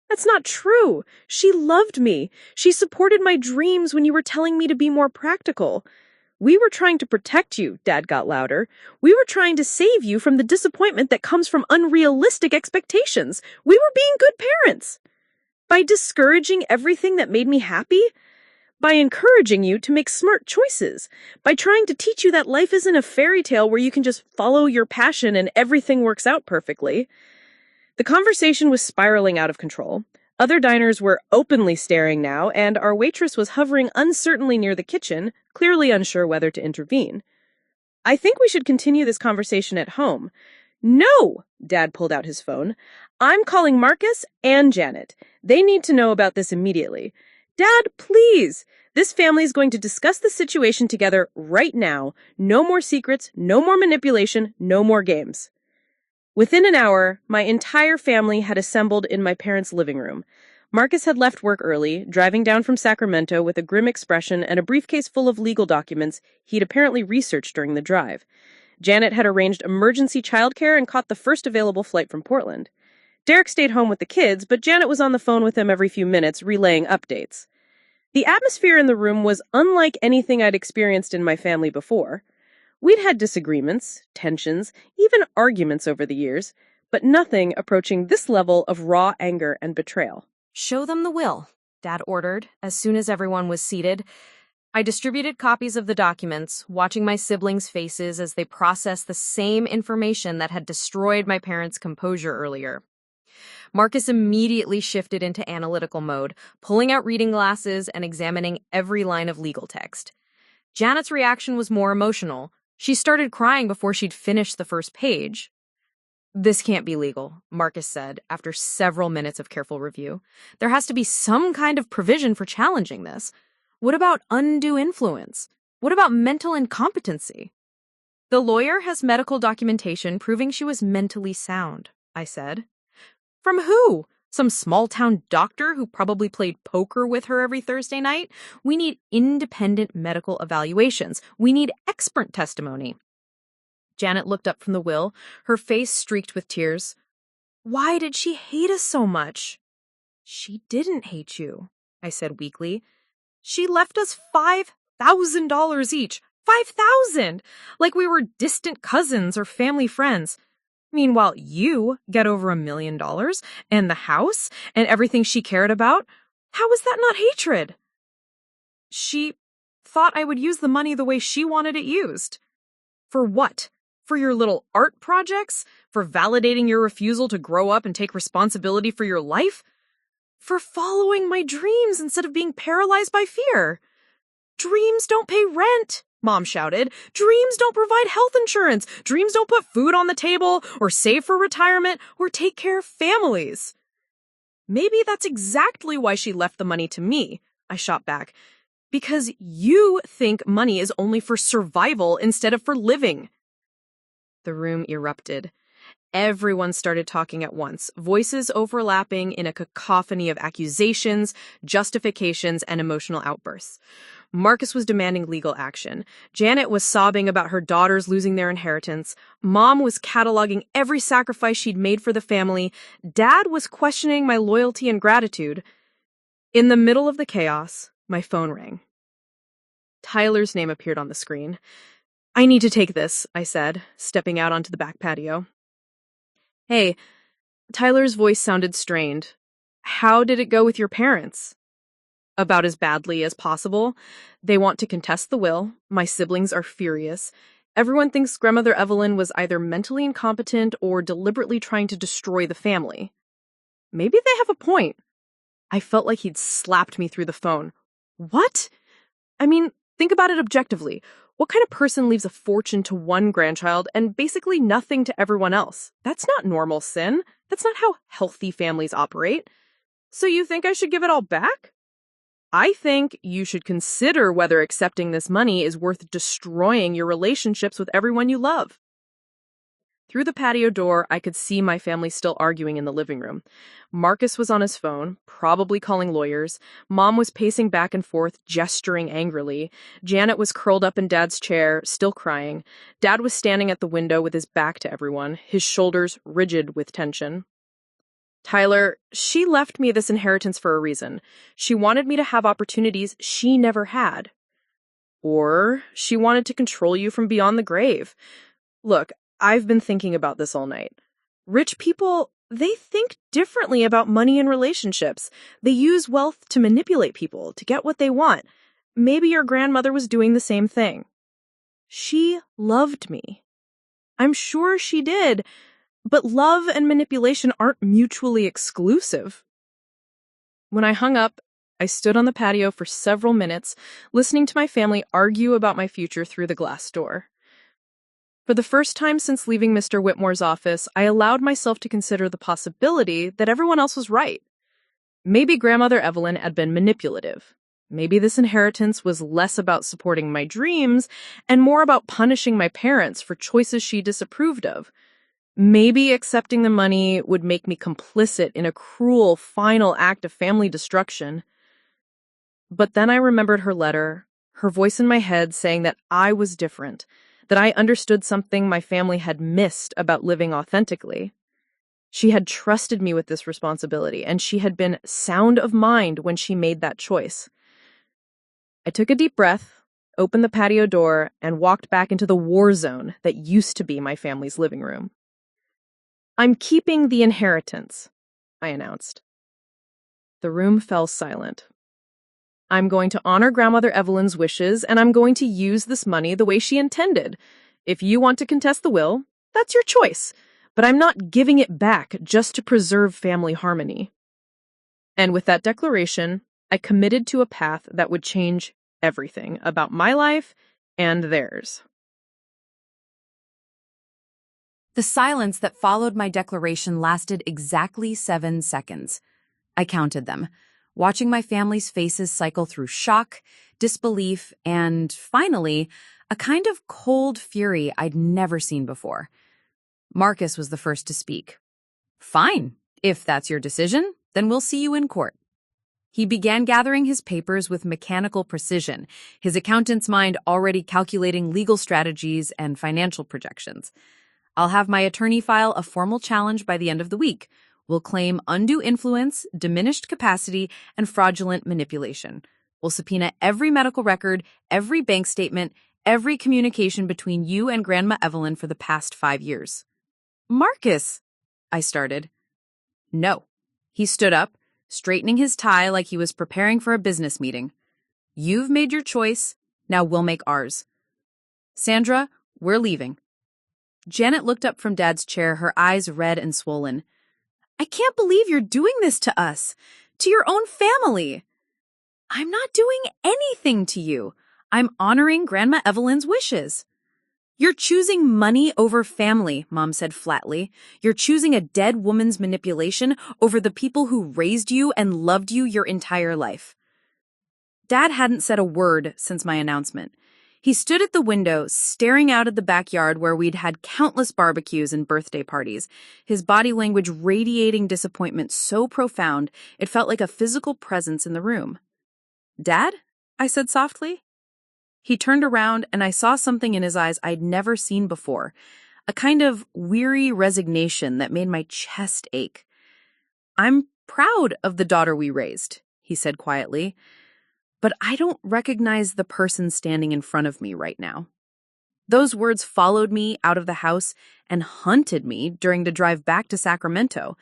That's not true. She loved me. She supported my dreams when you were telling me to be more practical. We were trying to protect you, Dad got louder. We were trying to save you from the disappointment that comes from unrealistic expectations. We were being good parents. By discouraging everything that made me happy? By encouraging you to make smart choices? By trying to teach you that life isn't a fairy tale where you can just follow your passion and everything works out perfectly? The conversation was spiraling out of control. Other diners were openly staring now, and our waitress was hovering uncertainly near the kitchen, clearly unsure whether to intervene. I think we should continue this conversation at home. No! Dad pulled out his phone. I'm calling Marcus and Janet. They need to know about this immediately. Dad, please! This family is going to discuss the situation together right now. No more secrets, no more manipulation, no more games. Within an hour, my entire family had assembled in my parents' living room. Marcus had left work early, driving down from Sacramento with a grim expression and a briefcase full of legal documents he'd apparently researched during the drive. Janet had arranged emergency childcare and caught the first available flight from Portland. Derek stayed home with the kids, but Janet was on the phone with him every few minutes, relaying updates. The atmosphere in the room was unlike anything I'd experienced in my family before. We'd had disagreements, tensions, even arguments over the years, but nothing approaching this level of raw anger and betrayal. Show them the will, Dad ordered, as soon as everyone was seated. I distributed copies of the documents, watching my siblings' faces as they processed the same information that had destroyed my parents' composure earlier. Marcus immediately shifted into analytical mode, pulling out reading glasses and examining every line of legal text. Janet's reaction was more emotional. She started crying before she'd finished the first page. This can't be legal, Marcus said, after several minutes of careful review. There has to be some kind of provision for challenging this. What about undue influence? What about mental incompetency? The lawyer has medical documentation proving she was mentally sound, I said. From who? Some small-town doctor who probably played poker with her every Thursday night? We need independent medical evaluations. We need expert testimony. Janet looked up from the will, her face streaked with tears. Why did she hate us so much? She didn't hate you, I said weakly. She left us $5,000 each. $5,000! Like we were distant cousins or family friends. Meanwhile, you get over $1 million, and the house, and everything she cared about. How is that not hatred? She thought I would use the money the way she wanted it used. For what? For your little art projects? For validating your refusal to grow up and take responsibility for your life? For following my dreams instead of being paralyzed by fear? Dreams don't pay rent, Mom shouted. Dreams don't provide health insurance. Dreams don't put food on the table or save for retirement or take care of families. Maybe that's exactly why she left the money to me, I shot back. Because you think money is only for survival instead of for living. The room erupted. Everyone started talking at once, voices overlapping in a cacophony of accusations, justifications, and emotional outbursts. Marcus was demanding legal action. Janet was sobbing about her daughters losing their inheritance. Mom was cataloging every sacrifice she'd made for the family. Dad was questioning my loyalty and gratitude. In the middle of the chaos, my phone rang. Tyler's name appeared on the screen. I need to take this, I said, stepping out onto the back patio. Hey, Tyler's voice sounded strained. How did it go with your parents? about as badly as possible. They want to contest the will. My siblings are furious. Everyone thinks Grandmother Evelyn was either mentally incompetent or deliberately trying to destroy the family. Maybe they have a point. I felt like he'd slapped me through the phone. What? I mean, think about it objectively. What kind of person leaves a fortune to one grandchild and basically nothing to everyone else? That's not normal, Sin. That's not how healthy families operate. So you think I should give it all back? I think you should consider whether accepting this money is worth destroying your relationships with everyone you love. Through the patio door, I could see my family still arguing in the living room. Marcus was on his phone, probably calling lawyers. Mom was pacing back and forth, gesturing angrily. Janet was curled up in Dad's chair, still crying. Dad was standing at the window with his back to everyone, his shoulders rigid with tension. Tyler, she left me this inheritance for a reason. She wanted me to have opportunities she never had. Or she wanted to control you from beyond the grave. Look, I've been thinking about this all night. Rich people, they think differently about money and relationships. They use wealth to manipulate people, to get what they want. Maybe your grandmother was doing the same thing. She loved me. I'm sure she did, but love and manipulation aren't mutually exclusive. When I hung up, I stood on the patio for several minutes, listening to my family argue about my future through the glass door. For the first time since leaving Mr. Whitmore's office, I allowed myself to consider the possibility that everyone else was right. Maybe Grandmother Evelyn had been manipulative. Maybe this inheritance was less about supporting my dreams and more about punishing my parents for choices she disapproved of. Maybe accepting the money would make me complicit in a cruel final act of family destruction. But then I remembered her letter, her voice in my head saying that I was different, that I understood something my family had missed about living authentically. She had trusted me with this responsibility, and she had been sound of mind when she made that choice. I took a deep breath, opened the patio door, and walked back into the war zone that used to be my family's living room. "I'm keeping the inheritance," I announced. The room fell silent. "I'm going to honor Grandmother Evelyn's wishes, and I'm going to use this money the way she intended. If you want to contest the will, that's your choice, but I'm not giving it back just to preserve family harmony." And with that declaration, I committed to a path that would change everything about my life and theirs. The silence that followed my declaration lasted exactly 7 seconds. I counted them, watching my family's faces cycle through shock, disbelief, and, finally, a kind of cold fury I'd never seen before. Marcus was the first to speak. "Fine. If that's your decision, then we'll see you in court." He began gathering his papers with mechanical precision, his accountant's mind already calculating legal strategies and financial projections. "I'll have my attorney file a formal challenge by the end of the week. We'll claim undue influence, diminished capacity, and fraudulent manipulation. We'll subpoena every medical record, every bank statement, every communication between you and Grandma Evelyn for the past 5 years." "Marcus," I started. "No." He stood up, straightening his tie like he was preparing for a business meeting. "You've made your choice. Now we'll make ours. Sandra, we're leaving." Janet looked up from Dad's chair, her eyes red and swollen. "I can't believe you're doing this to us, to your own family." "I'm not doing anything to you. I'm honoring Grandma Evelyn's wishes." "You're choosing money over family," Mom said flatly. "You're choosing a dead woman's manipulation over the people who raised you and loved you your entire life." Dad hadn't said a word since my announcement. He stood at the window, staring out at the backyard where we'd had countless barbecues and birthday parties, his body language radiating disappointment so profound it felt like a physical presence in the room. "Dad?" I said softly. He turned around and I saw something in his eyes I'd never seen before, a kind of weary resignation that made my chest ache. "I'm proud of the daughter we raised," he said quietly. "But I don't recognize the person standing in front of me right now." Those words followed me out of the house and hunted me during the drive back to Sacramento.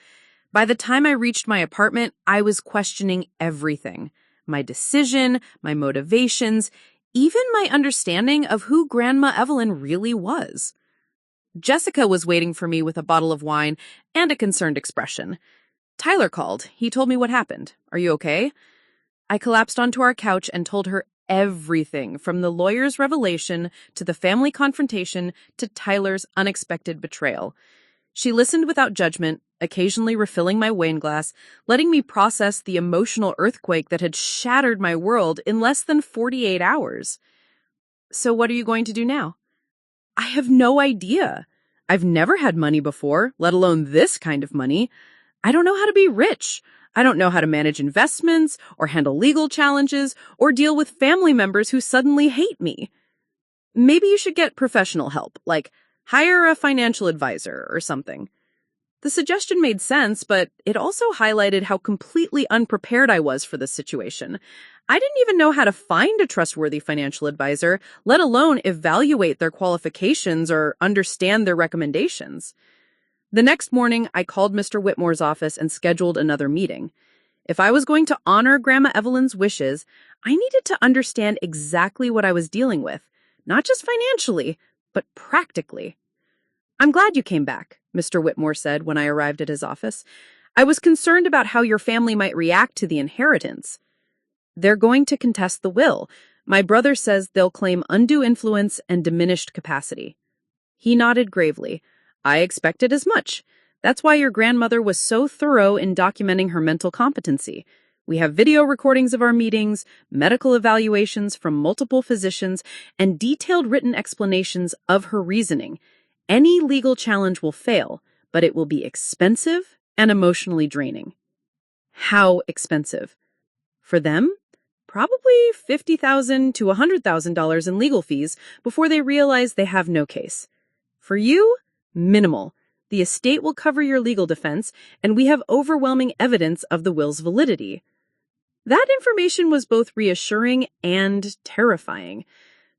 By the time I reached my apartment, I was questioning everything. my decision, my motivations, even my understanding of who Grandma Evelyn really was. Jessica was waiting for me with a bottle of wine and a concerned expression. Tyler called. He told me what happened. Are you okay? I collapsed onto our couch and told her everything, from the lawyer's revelation to the family confrontation to Tyler's unexpected betrayal. She listened without judgment, occasionally refilling my wine glass, letting me process the emotional earthquake that had shattered my world in less than 48 hours. So what are you going to do now? I have no idea. I've never had money before, let alone this kind of money. I don't know how to be rich. I don't know how to manage investments or handle legal challenges or deal with family members who suddenly hate me. Maybe you should get professional help, like hire a financial advisor or something. The suggestion made sense, but it also highlighted how completely unprepared I was for this situation. I didn't even know how to find a trustworthy financial advisor, let alone evaluate their qualifications or understand their recommendations. The next morning, I called Mr. Whitmore's office and scheduled another meeting. If I was going to honor Grandma Evelyn's wishes, I needed to understand exactly what I was dealing with, not just financially, but practically. I'm glad you came back, Mr. Whitmore said when I arrived at his office. I was concerned about how your family might react to the inheritance. They're going to contest the will. My brother says they'll claim undue influence and diminished capacity. He nodded gravely. I expected as much. That's why your grandmother was so thorough in documenting her mental competency. We have video recordings of our meetings, medical evaluations from multiple physicians, and detailed written explanations of her reasoning. Any legal challenge will fail, but it will be expensive and emotionally draining. How expensive? For them? Probably $50,000 to $100,000 in legal fees before they realize they have no case. For you? Minimal. The estate will cover your legal defense, and we have overwhelming evidence of the will's validity. That information was both reassuring and terrifying.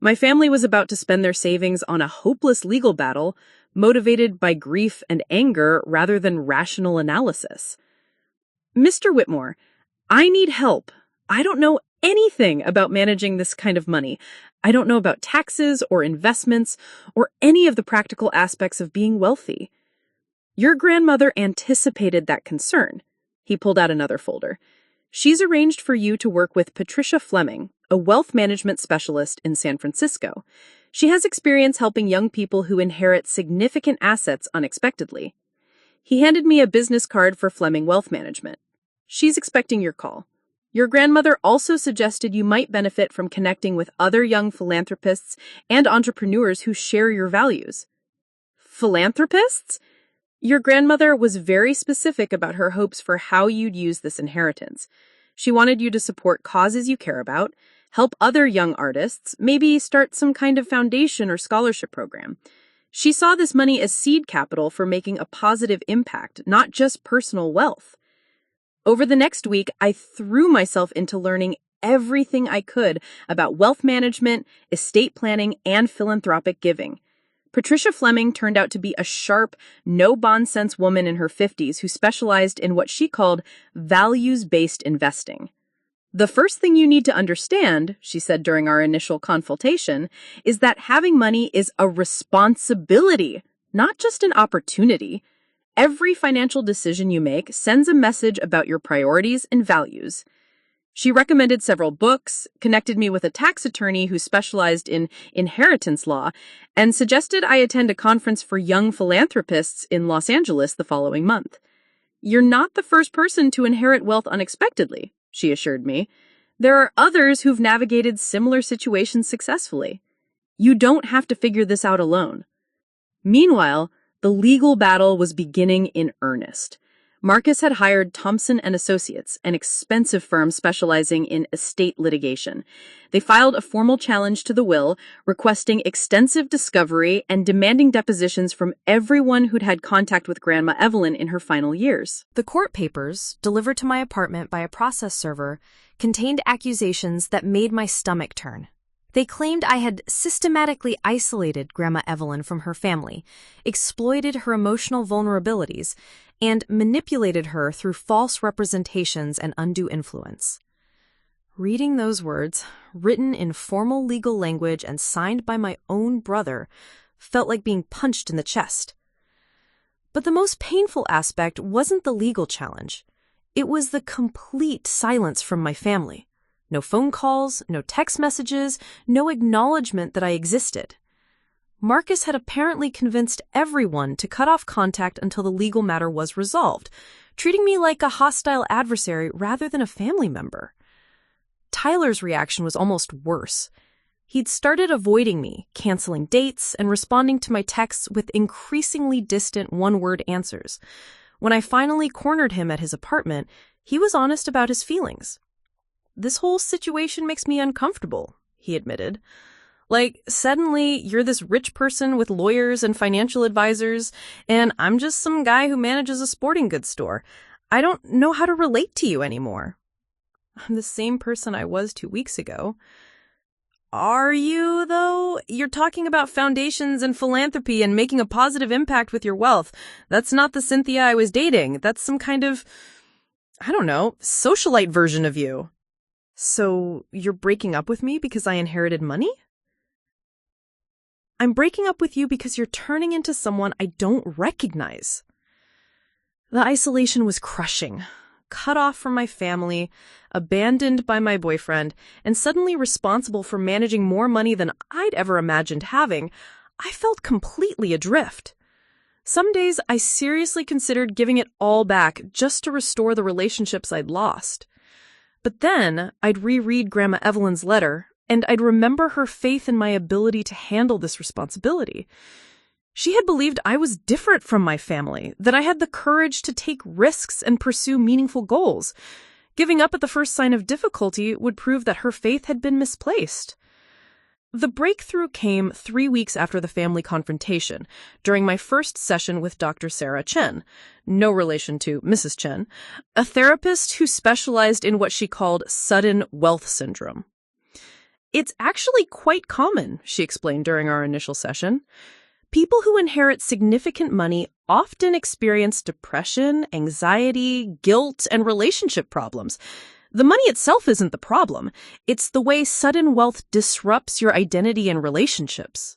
My family was about to spend their savings on a hopeless legal battle, motivated by grief and anger rather than rational analysis. Mr. Whitmore, I need help. I don't know anything about managing this kind of money. I don't know about taxes or investments or any of the practical aspects of being wealthy. Your grandmother anticipated that concern. He pulled out another folder. She's arranged for you to work with Patricia Fleming, a wealth management specialist in San Francisco. She has experience helping young people who inherit significant assets unexpectedly. He handed me a business card for Fleming Wealth Management. She's expecting your call. Your grandmother also suggested you might benefit from connecting with other young philanthropists and entrepreneurs who share your values. Philanthropists? Your grandmother was very specific about her hopes for how you'd use this inheritance. She wanted you to support causes you care about, help other young artists, maybe start some kind of foundation or scholarship program. She saw this money as seed capital for making a positive impact, not just personal wealth. Over the next week, I threw myself into learning everything I could about wealth management, estate planning, and philanthropic giving. Patricia Fleming turned out to be a sharp, no-bonsense woman in her 50s who specialized in what she called values-based investing. The first thing you need to understand, she said during our initial consultation, is that having money is a responsibility, not just an opportunity. Every financial decision you make sends a message about your priorities and values. She recommended several books, connected me with a tax attorney who specialized in inheritance law, and suggested I attend a conference for young philanthropists in Los Angeles the following month. You're not the first person to inherit wealth unexpectedly, she assured me. There are others who've navigated similar situations successfully. You don't have to figure this out alone. Meanwhile, the legal battle was beginning in earnest. Marcus had hired Thompson & Associates, an expensive firm specializing in estate litigation. They filed a formal challenge to the will, requesting extensive discovery and demanding depositions from everyone who'd had contact with Grandma Evelyn in her final years. The court papers, delivered to my apartment by a process server, contained accusations that made my stomach turn. They claimed I had systematically isolated Grandma Evelyn from her family, exploited her emotional vulnerabilities, and manipulated her through false representations and undue influence. Reading those words, written in formal legal language and signed by my own brother, felt like being punched in the chest. But the most painful aspect wasn't the legal challenge. It was the complete silence from my family. No phone calls, no text messages, no acknowledgement that I existed. Marcus had apparently convinced everyone to cut off contact until the legal matter was resolved, treating me like a hostile adversary rather than a family member. Tyler's reaction was almost worse. He'd started avoiding me, canceling dates, and responding to my texts with increasingly distant one-word answers. When I finally cornered him at his apartment, he was honest about his feelings. "This whole situation makes me uncomfortable," he admitted. "Like, suddenly you're this rich person with lawyers and financial advisors, and I'm just some guy who manages a sporting goods store. I don't know how to relate to you anymore." "I'm the same person I was 2 weeks ago." "Are you, though? You're talking about foundations and philanthropy and making a positive impact with your wealth. That's not the Cynthia I was dating. That's some kind of, I don't know, socialite version of you." "So you're breaking up with me because I inherited money?" "I'm breaking up with you because you're turning into someone I don't recognize." The isolation was crushing. Cut off from my family, abandoned by my boyfriend, and suddenly responsible for managing more money than I'd ever imagined having, I felt completely adrift. Some days I seriously considered giving it all back just to restore the relationships I'd lost. But then I'd reread Grandma Evelyn's letter, and I'd remember her faith in my ability to handle this responsibility. She had believed I was different from my family, that I had the courage to take risks and pursue meaningful goals. Giving up at the first sign of difficulty would prove that her faith had been misplaced. The breakthrough came 3 weeks after the family confrontation, during my first session with Dr. Sarah Chen, no relation to Mrs. Chen, a therapist who specialized in what she called sudden wealth syndrome. "It's actually quite common," she explained during our initial session. "People who inherit significant money often experience depression, anxiety, guilt, and relationship problems. The money itself isn't the problem. It's the way sudden wealth disrupts your identity and relationships."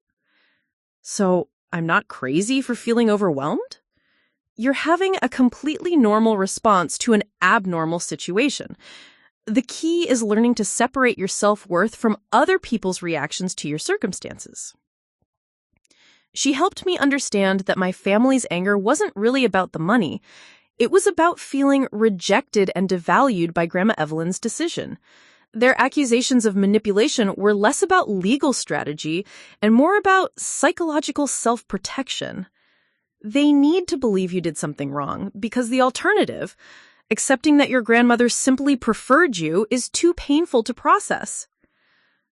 "So I'm not crazy for feeling overwhelmed?" "You're having a completely normal response to an abnormal situation. The key is learning to separate your self-worth from other people's reactions to your circumstances." She helped me understand that my family's anger wasn't really about the money. It was about feeling rejected and devalued by Grandma Evelyn's decision. Their accusations of manipulation were less about legal strategy and more about psychological self-protection. They need to believe you did something wrong because the alternative, accepting that your grandmother simply preferred you, is too painful to process.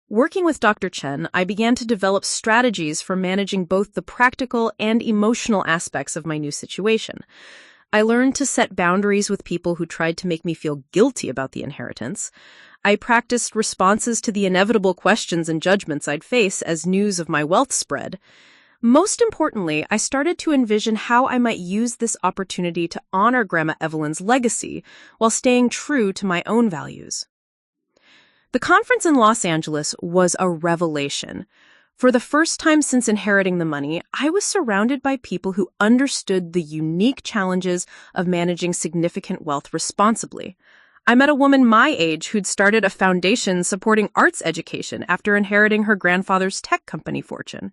Working with Dr. Chen, I began to develop strategies for managing both the practical and emotional aspects of my new situation. I learned to set boundaries with people who tried to make me feel guilty about the inheritance. I practiced responses to the inevitable questions and judgments I'd face as news of my wealth spread. Most importantly, I started to envision how I might use this opportunity to honor Grandma Evelyn's legacy while staying true to my own values. The conference in Los Angeles was a revelation. For the first time since inheriting the money, I was surrounded by people who understood the unique challenges of managing significant wealth responsibly. I met a woman my age who'd started a foundation supporting arts education after inheriting her grandfather's tech company fortune.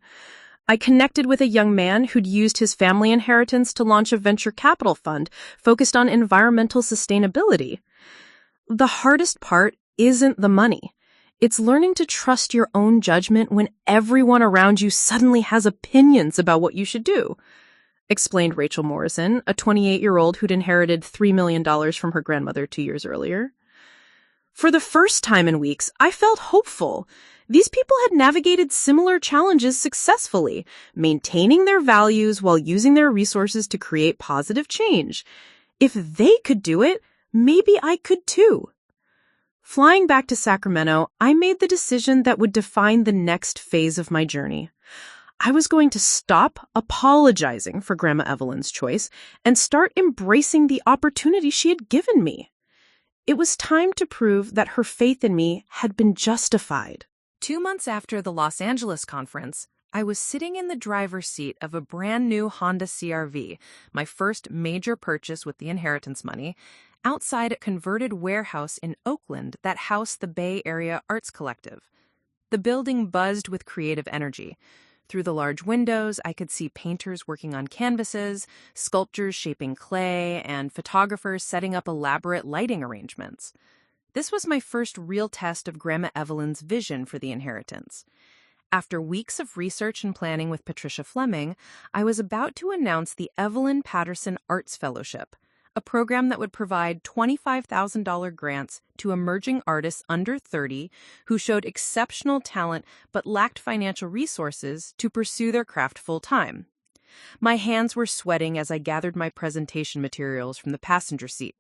I connected with a young man who'd used his family inheritance to launch a venture capital fund focused on environmental sustainability. The hardest part isn't the money. It's learning to trust your own judgment when everyone around you suddenly has opinions about what you should do, explained Rachel Morrison, a 28-year-old who'd inherited $3 million from her grandmother 2 years earlier. For the first time in weeks, I felt hopeful. These people had navigated similar challenges successfully, maintaining their values while using their resources to create positive change. If they could do it, maybe I could too. Flying back to Sacramento, I made the decision that would define the next phase of my journey. I was going to stop apologizing for Grandma Evelyn's choice and start embracing the opportunity she had given me. It was time to prove that her faith in me had been justified. 2 months after the Los Angeles conference, I was sitting in the driver's seat of a brand new Honda CR-V, my first major purchase with the inheritance money, outside a converted warehouse in Oakland that housed the Bay Area Arts Collective. The building buzzed with creative energy. Through the large windows, I could see painters working on canvases, sculptors shaping clay, and photographers setting up elaborate lighting arrangements. This was my first real test of Grandma Evelyn's vision for the inheritance. After weeks of research and planning with Patricia Fleming, I was about to announce the Evelyn Patterson Arts Fellowship, a program that would provide $25,000 grants to emerging artists under 30 who showed exceptional talent but lacked financial resources to pursue their craft full-time. My hands were sweating as I gathered my presentation materials from the passenger seat.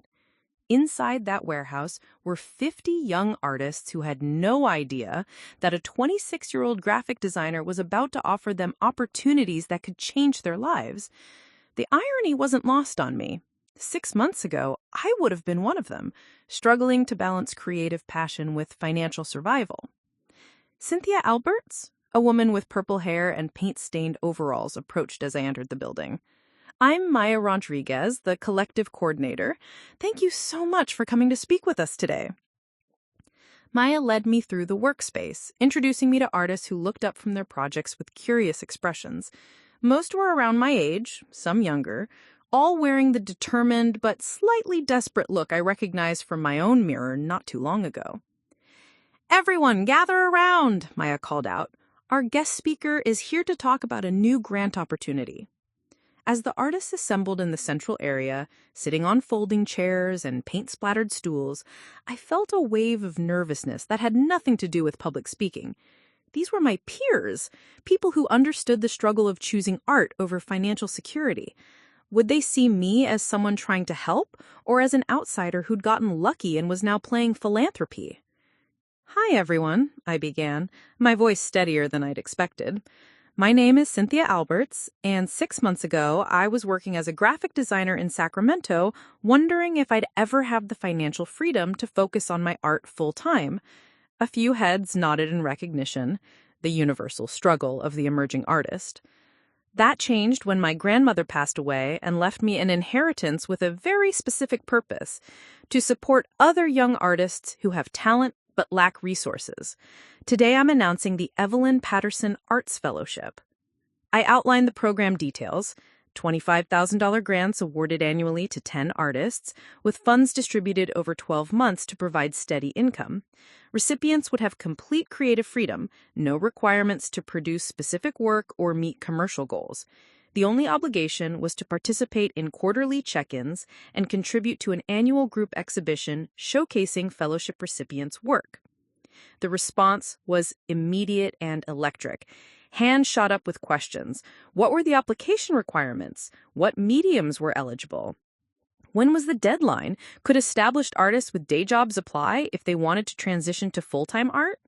Inside that warehouse were 50 young artists who had no idea that a 26-year-old graphic designer was about to offer them opportunities that could change their lives. The irony wasn't lost on me. 6 months ago, I would have been one of them, struggling to balance creative passion with financial survival. Cynthia Alberts, a woman with purple hair and paint-stained overalls, approached as I entered the building. I'm Maya Rodriguez, the collective coordinator. Thank you so much for coming to speak with us today. Maya led me through the workspace, introducing me to artists who looked up from their projects with curious expressions. Most were around my age, some younger, all wearing the determined but slightly desperate look I recognized from my own mirror not too long ago. Everyone, gather around, Maya called out. Our guest speaker is here to talk about a new grant opportunity. As the artists assembled in the central area, sitting on folding chairs and paint-splattered stools, I felt a wave of nervousness that had nothing to do with public speaking. These were my peers, people who understood the struggle of choosing art over financial security. Would they see me as someone trying to help, or as an outsider who'd gotten lucky and was now playing philanthropy? Hi, everyone, I began, my voice steadier than I'd expected. My name is Cynthia Alberts, and 6 months ago, I was working as a graphic designer in Sacramento, wondering if I'd ever have the financial freedom to focus on my art full-time. A few heads nodded in recognition, the universal struggle of the emerging artist. That changed when my grandmother passed away and left me an inheritance with a very specific purpose: to support other young artists who have talent but lack resources. Today I'm announcing the Evelyn Patterson Arts Fellowship. I outlined the program details: $25,000 grants awarded annually to 10 artists, with funds distributed over 12 months to provide steady income. Recipients would have complete creative freedom, no requirements to produce specific work or meet commercial goals. The only obligation was to participate in quarterly check-ins and contribute to an annual group exhibition showcasing fellowship recipients' work. The response was immediate and electric. Hands shot up with questions. What were the application requirements? What mediums were eligible? When was the deadline? Could established artists with day jobs apply if they wanted to transition to full-time art?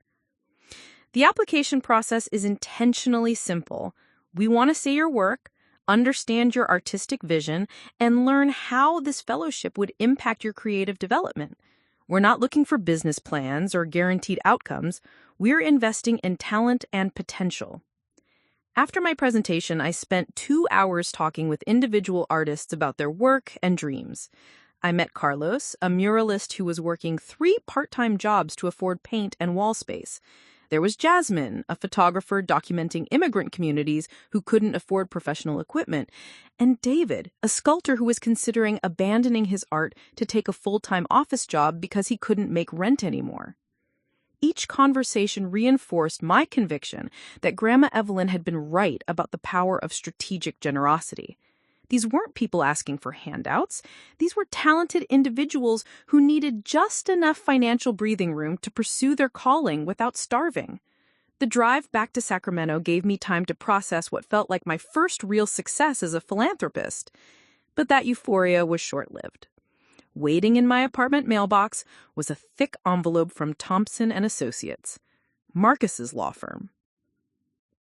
The application process is intentionally simple. We want to see your work, understand your artistic vision, and learn how this fellowship would impact your creative development. We're not looking for business plans or guaranteed outcomes. We're investing in talent and potential. After my presentation, I spent 2 hours talking with individual artists about their work and dreams. I met Carlos, a muralist who was working 3 part-time jobs to afford paint and wall space. There was Jasmine, a photographer documenting immigrant communities who couldn't afford professional equipment, and David, a sculptor who was considering abandoning his art to take a full-time office job because he couldn't make rent anymore. Each conversation reinforced my conviction that Grandma Evelyn had been right about the power of strategic generosity. These weren't people asking for handouts. These were talented individuals who needed just enough financial breathing room to pursue their calling without starving. The drive back to Sacramento gave me time to process what felt like my first real success as a philanthropist. But that euphoria was short-lived. Waiting in my apartment mailbox was a thick envelope from Thompson & Associates, Marcus's law firm.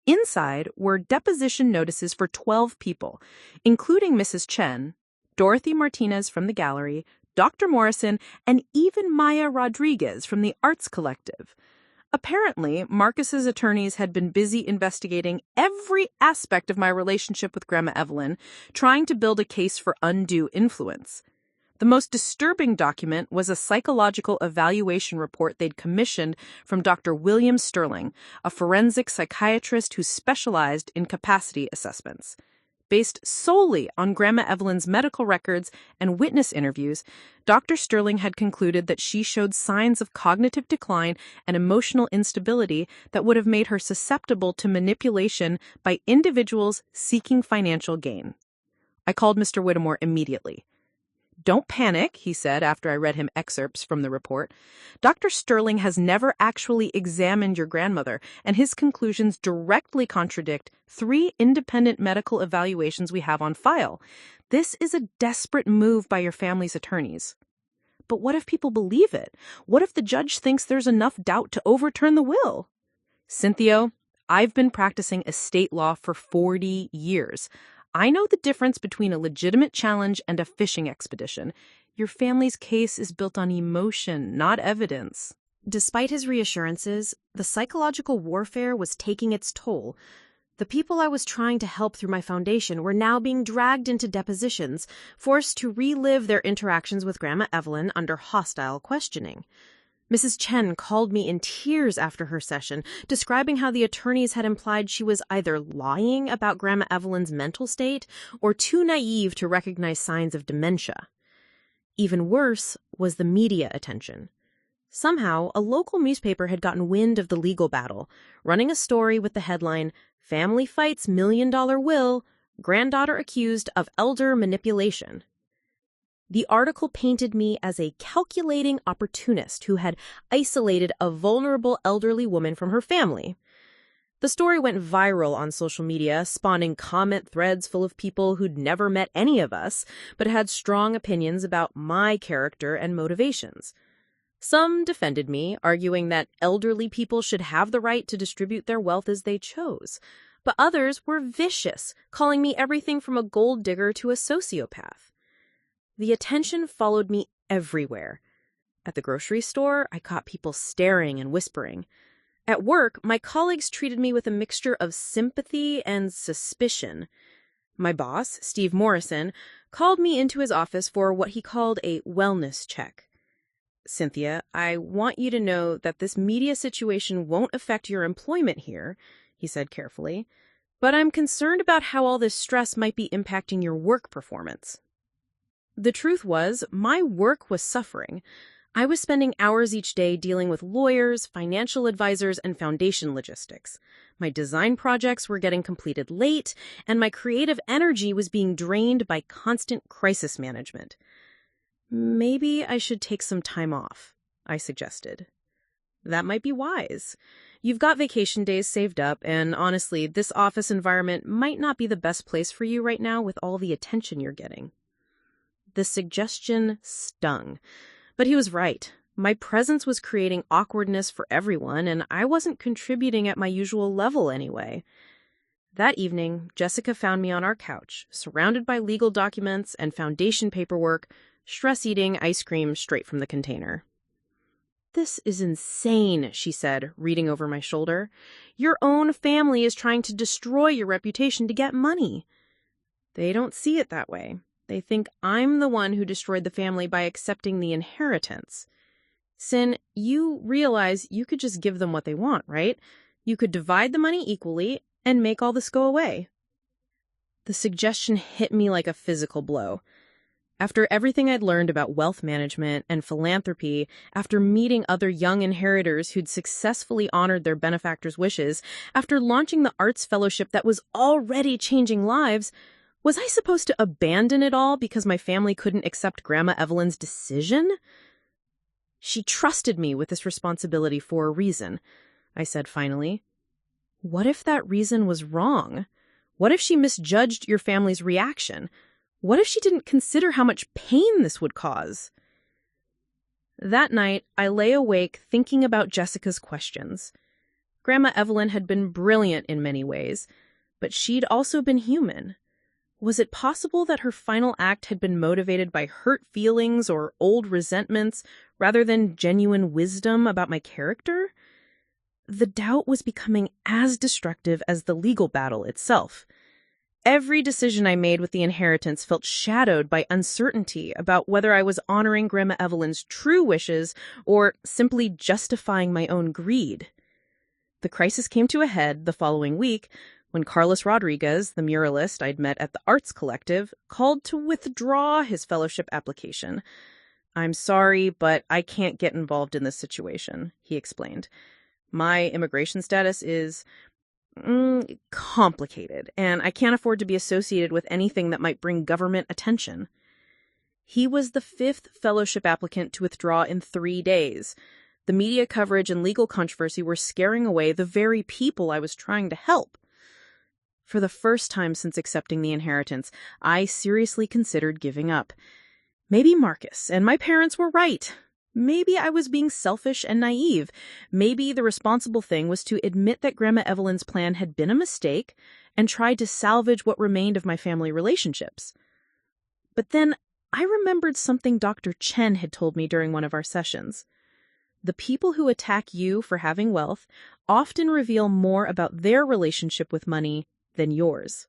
Inside were deposition notices for 12 people, including Mrs. Chen, Dorothy Martinez from the gallery, Dr. Morrison, and even Maya Rodriguez from the Arts Collective. Apparently, Marcus's attorneys had been busy investigating every aspect of my relationship with Grandma Evelyn, trying to build a case for undue influence. The most disturbing document was a psychological evaluation report they'd commissioned from Dr. William Sterling, a forensic psychiatrist who specialized in capacity assessments. Based solely on Grandma Evelyn's medical records and witness interviews, Dr. Sterling had concluded that she showed signs of cognitive decline and emotional instability that would have made her susceptible to manipulation by individuals seeking financial gain. I called Mr. Whitmore immediately. "Don't panic," he said after I read him excerpts from the report. "Dr. Sterling has never actually examined your grandmother, and his conclusions directly contradict 3 independent medical evaluations we have on file. This is a desperate move by your family's attorneys." "But what if people believe it? What if the judge thinks there's enough doubt to overturn the will?" "Cynthia, I've been practicing estate law for 40 years. I know the difference between a legitimate challenge and a fishing expedition. Your family's case is built on emotion, not evidence." Despite his reassurances, the psychological warfare was taking its toll. The people I was trying to help through my foundation were now being dragged into depositions, forced to relive their interactions with Grandma Evelyn under hostile questioning. Mrs. Chen called me in tears after her session, describing how the attorneys had implied she was either lying about Grandma Evelyn's mental state or too naive to recognize signs of dementia. Even worse was the media attention. Somehow, a local newspaper had gotten wind of the legal battle, running a story with the headline, "Family Fights $1,000,000 Will, Granddaughter Accused of Elder Manipulation." The article painted me as a calculating opportunist who had isolated a vulnerable elderly woman from her family. The story went viral on social media, spawning comment threads full of people who'd never met any of us, but had strong opinions about my character and motivations. Some defended me, arguing that elderly people should have the right to distribute their wealth as they chose. But others were vicious, calling me everything from a gold digger to a sociopath. The attention followed me everywhere. At the grocery store, I caught people staring and whispering. At work, my colleagues treated me with a mixture of sympathy and suspicion. My boss, Steve Morrison, called me into his office for what he called a wellness check. "Cynthia, I want you to know that this media situation won't affect your employment here," he said carefully, "but I'm concerned about how all this stress might be impacting your work performance." The truth was, my work was suffering. I was spending hours each day dealing with lawyers, financial advisors, and foundation logistics. My design projects were getting completed late, and my creative energy was being drained by constant crisis management. "Maybe I should take some time off," I suggested. "That might be wise. You've got vacation days saved up, and honestly, this office environment might not be the best place for you right now with all the attention you're getting." The suggestion stung. But he was right. My presence was creating awkwardness for everyone, and I wasn't contributing at my usual level anyway. That evening, Jessica found me on our couch, surrounded by legal documents and foundation paperwork, stress-eating ice cream straight from the container. "This is insane," she said, reading over my shoulder. "Your own family is trying to destroy your reputation to get money." "They don't see it that way. They think I'm the one who destroyed the family by accepting the inheritance. Sin, you realize you could just give them what they want, right? You could divide the money equally and make all this go away." The suggestion hit me like a physical blow. After everything I'd learned about wealth management and philanthropy, after meeting other young inheritors who'd successfully honored their benefactors' wishes, after launching the arts fellowship that was already changing lives, was I supposed to abandon it all because my family couldn't accept Grandma Evelyn's decision? "She trusted me with this responsibility for a reason," I said finally. "What if that reason was wrong? What if she misjudged your family's reaction? What if she didn't consider how much pain this would cause?" That night, I lay awake thinking about Jessica's questions. Grandma Evelyn had been brilliant in many ways, but she'd also been human. Was it possible that her final act had been motivated by hurt feelings or old resentments rather than genuine wisdom about my character? The doubt was becoming as destructive as the legal battle itself. Every decision I made with the inheritance felt shadowed by uncertainty about whether I was honoring Grandma Evelyn's true wishes or simply justifying my own greed. The crisis came to a head the following week when Carlos Rodriguez, the muralist I'd met at the Arts Collective, called to withdraw his fellowship application. "I'm sorry, but I can't get involved in this situation," he explained. "My immigration status is complicated, and I can't afford to be associated with anything that might bring government attention." He was the fifth fellowship applicant to withdraw in 3 days. The media coverage and legal controversy were scaring away the very people I was trying to help. For the first time since accepting the inheritance, I seriously considered giving up. Maybe Marcus and my parents were right. Maybe I was being selfish and naive. Maybe the responsible thing was to admit that Grandma Evelyn's plan had been a mistake and try to salvage what remained of my family relationships. But then I remembered something Dr. Chen had told me during one of our sessions. The people who attack you for having wealth often reveal more about their relationship with money than yours.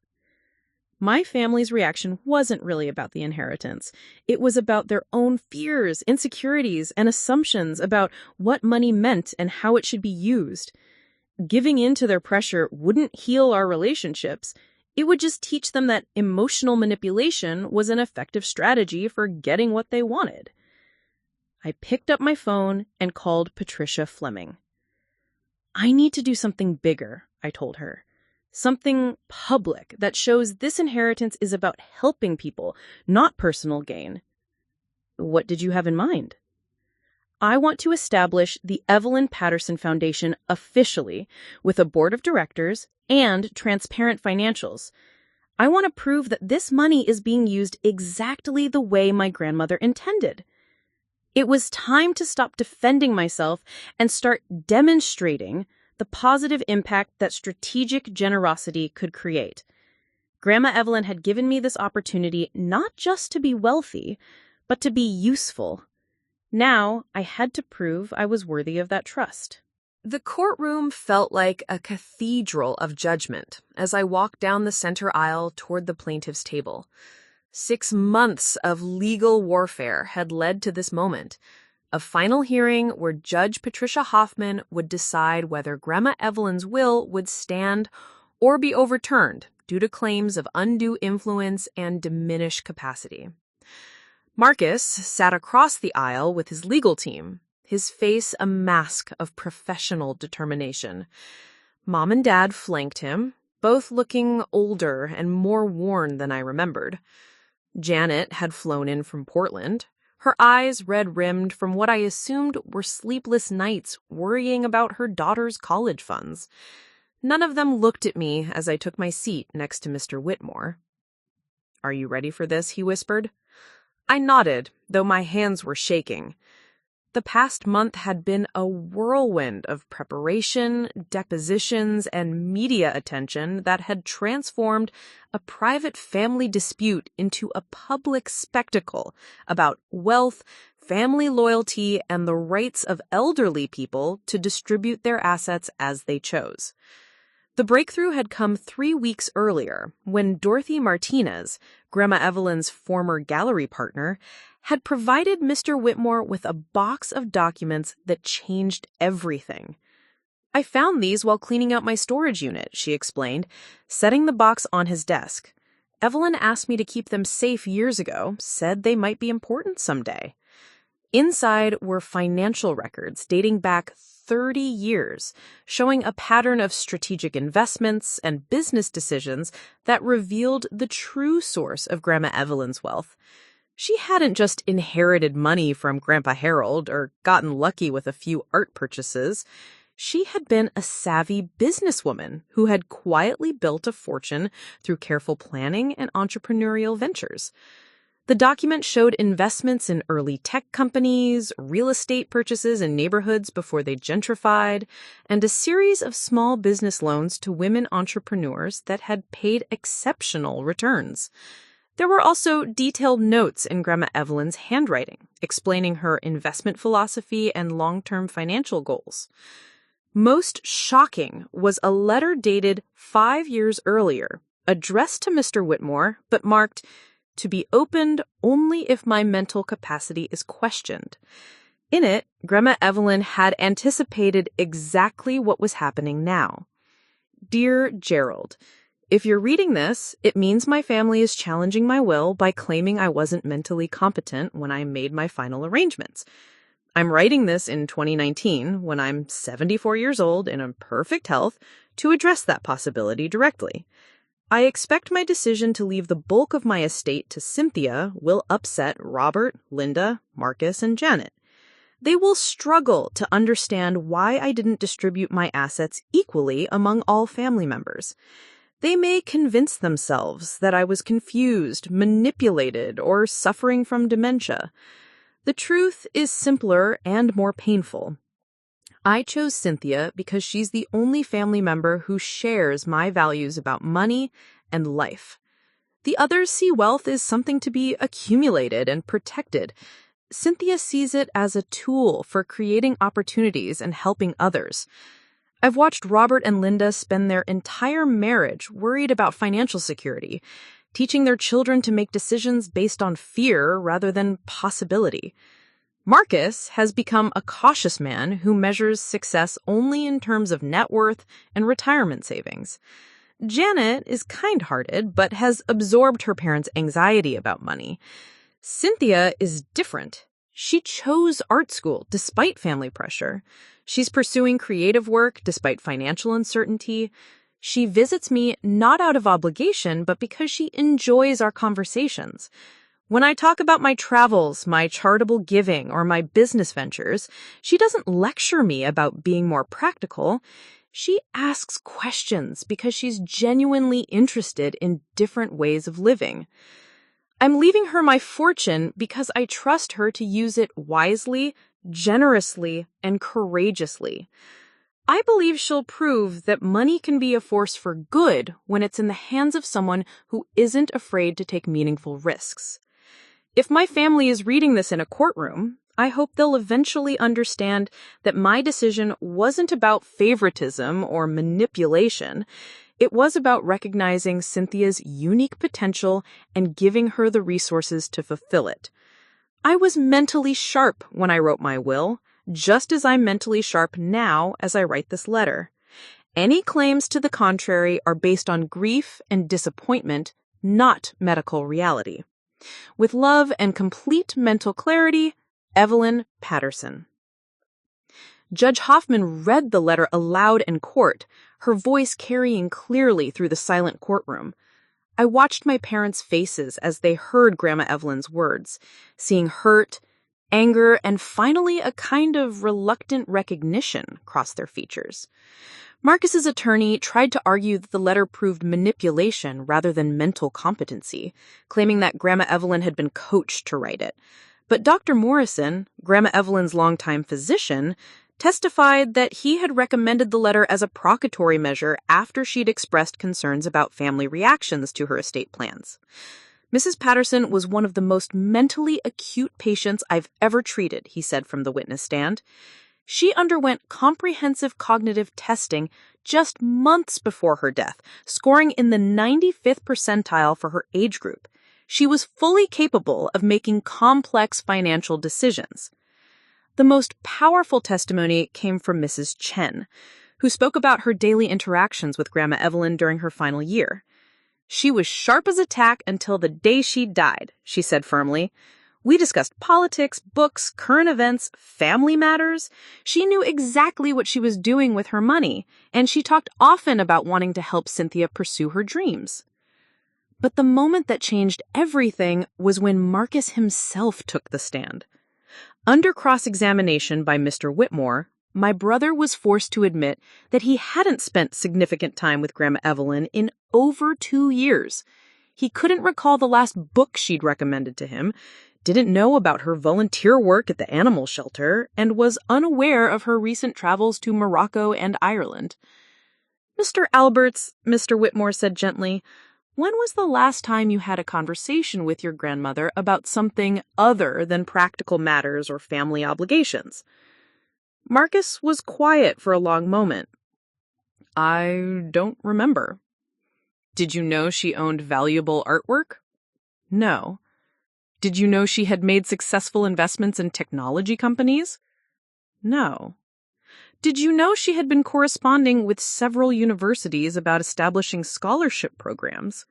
My family's reaction wasn't really about the inheritance. It was about their own fears, insecurities, and assumptions about what money meant and how it should be used. Giving in to their pressure wouldn't heal our relationships. It would just teach them that emotional manipulation was an effective strategy for getting what they wanted. I picked up my phone and called Patricia Fleming. "I need to do something bigger," I told her. "Something public that shows this inheritance is about helping people, not personal gain." "What did you have in mind?" "I want to establish the Evelyn Patterson Foundation officially, with a board of directors and transparent financials. I want to prove that this money is being used exactly the way my grandmother intended." It was time to stop defending myself and start demonstrating the positive impact that strategic generosity could create. Grandma Evelyn had given me this opportunity not just to be wealthy, but to be useful. Now I had to prove I was worthy of that trust. The courtroom felt like a cathedral of judgment as I walked down the center aisle toward the plaintiff's table. 6 months of legal warfare had led to this moment. A final hearing where Judge Patricia Hoffman would decide whether Grandma Evelyn's will would stand or be overturned due to claims of undue influence and diminished capacity. Marcus sat across the aisle with his legal team, his face a mask of professional determination. Mom and Dad flanked him, both looking older and more worn than I remembered. Janet had flown in from Portland, her eyes red-rimmed from what I assumed were sleepless nights worrying about her daughter's college funds. None of them looked at me as I took my seat next to Mr. Whitmore. "Are you ready for this?" he whispered. I nodded, though my hands were shaking. The past month had been a whirlwind of preparation, depositions, and media attention that had transformed a private family dispute into a public spectacle about wealth, family loyalty, and the rights of elderly people to distribute their assets as they chose. The breakthrough had come 3 weeks earlier when Dorothy Martinez, Grandma Evelyn's former gallery partner, had provided Mr. Whitmore with a box of documents that changed everything. "I found these while cleaning out my storage unit," she explained, setting the box on his desk. "Evelyn asked me to keep them safe years ago, said they might be important someday." Inside were financial records dating back 30 years, showing a pattern of strategic investments and business decisions that revealed the true source of Grandma Evelyn's wealth. She hadn't just inherited money from Grandpa Harold or gotten lucky with a few art purchases. She had been a savvy businesswoman who had quietly built a fortune through careful planning and entrepreneurial ventures. The document showed investments in early tech companies, real estate purchases in neighborhoods before they gentrified, and a series of small business loans to women entrepreneurs that had paid exceptional returns. There were also detailed notes in Grandma Evelyn's handwriting, explaining her investment philosophy and long-term financial goals. Most shocking was a letter dated 5 years earlier, addressed to Mr. Whitmore, but marked, "To be opened only if my mental capacity is questioned." In it, Grandma Evelyn had anticipated exactly what was happening now. "Dear Gerald, if you're reading this, it means my family is challenging my will by claiming I wasn't mentally competent when I made my final arrangements. I'm writing this in 2019, when I'm 74 years old and in perfect health, to address that possibility directly. I expect my decision to leave the bulk of my estate to Cynthia will upset Robert, Linda, Marcus, and Janet. They will struggle to understand why I didn't distribute my assets equally among all family members. They may convince themselves that I was confused, manipulated, or suffering from dementia. The truth is simpler and more painful. I chose Cynthia because she's the only family member who shares my values about money and life. The others see wealth as something to be accumulated and protected. Cynthia sees it as a tool for creating opportunities and helping others. I've watched Robert and Linda spend their entire marriage worried about financial security, teaching their children to make decisions based on fear rather than possibility. Marcus has become a cautious man who measures success only in terms of net worth and retirement savings. Janet is kind-hearted but has absorbed her parents' anxiety about money. Cynthia is different. She chose art school despite family pressure. She's pursuing creative work despite financial uncertainty. She visits me not out of obligation, but because she enjoys our conversations. When I talk about my travels, my charitable giving, or my business ventures, she doesn't lecture me about being more practical. She asks questions because she's genuinely interested in different ways of living. I'm leaving her my fortune because I trust her to use it wisely, generously, and courageously. I believe she'll prove that money can be a force for good when it's in the hands of someone who isn't afraid to take meaningful risks. If my family is reading this in a courtroom, I hope they'll eventually understand that my decision wasn't about favoritism or manipulation. It was about recognizing Cynthia's unique potential and giving her the resources to fulfill it. I was mentally sharp when I wrote my will, just as I'm mentally sharp now as I write this letter. Any claims to the contrary are based on grief and disappointment, not medical reality. With love and complete mental clarity, Evelyn Patterson. Judge Hoffman read the letter aloud in court, her voice carrying clearly through the silent courtroom. I watched my parents' faces as they heard Grandma Evelyn's words, seeing hurt, anger, and finally a kind of reluctant recognition cross their features. Marcus's attorney tried to argue that the letter proved manipulation rather than mental competency, claiming that Grandma Evelyn had been coached to write it. But Dr. Morrison, Grandma Evelyn's longtime physician, testified that he had recommended the letter as a precautionary measure after she'd expressed concerns about family reactions to her estate plans. Mrs. Patterson was one of the most mentally acute patients I've ever treated, he said from the witness stand. She underwent comprehensive cognitive testing just months before her death, scoring in the 95th percentile for her age group. She was fully capable of making complex financial decisions. The most powerful testimony came from Mrs. Chen, who spoke about her daily interactions with Grandma Evelyn during her final year. "She was sharp as a tack until the day she died," she said firmly. "We discussed politics, books, current events, family matters. She knew exactly what she was doing with her money, and she talked often about wanting to help Cynthia pursue her dreams." But the moment that changed everything was when Marcus himself took the stand. Under cross-examination by Mr. Whitmore, my brother was forced to admit that he hadn't spent significant time with Grandma Evelyn in over 2 years. He couldn't recall the last book she'd recommended to him, didn't know about her volunteer work at the animal shelter, and was unaware of her recent travels to Morocco and Ireland. "Mr. Alberts," Mr. Whitmore said gently, "when was the last time you had a conversation with your grandmother about something other than practical matters or family obligations?" Marcus was quiet for a long moment. "I don't remember." "Did you know she owned valuable artwork?" "No." "Did you know she had made successful investments in technology companies?" "No." "Did you know she had been corresponding with several universities about establishing scholarship programs?"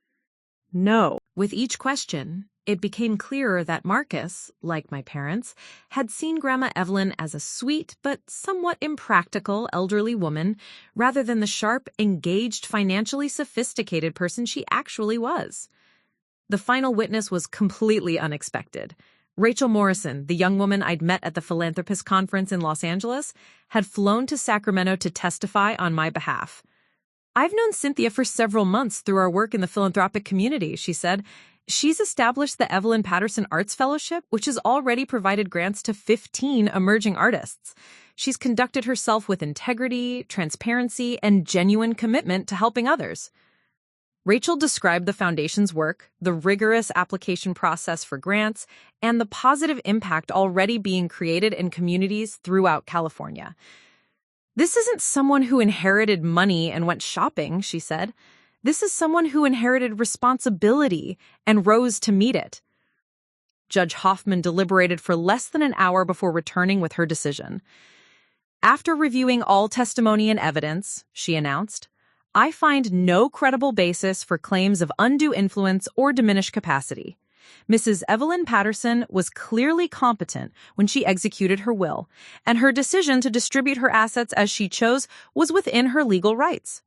"No." With each question, it became clearer that Marcus, like my parents, had seen Grandma Evelyn as a sweet but somewhat impractical elderly woman rather than the sharp, engaged, financially sophisticated person she actually was. The final witness was completely unexpected. Rachel Morrison, the young woman I'd met at the philanthropist conference in Los Angeles, had flown to Sacramento to testify on my behalf. "I've known Cynthia for several months through our work in the philanthropic community," she said. "She's established the Evelyn Patterson Arts Fellowship, which has already provided grants to 15 emerging artists. She's conducted herself with integrity, transparency, and genuine commitment to helping others." Rachel described the foundation's work, the rigorous application process for grants, and the positive impact already being created in communities throughout California. "This isn't someone who inherited money and went shopping," she said. "This is someone who inherited responsibility and rose to meet it." Judge Hoffman deliberated for less than an hour before returning with her decision. "After reviewing all testimony and evidence," she announced, "I find no credible basis for claims of undue influence or diminished capacity. Mrs. Evelyn Patterson was clearly competent when she executed her will, and her decision to distribute her assets as she chose was within her legal rights."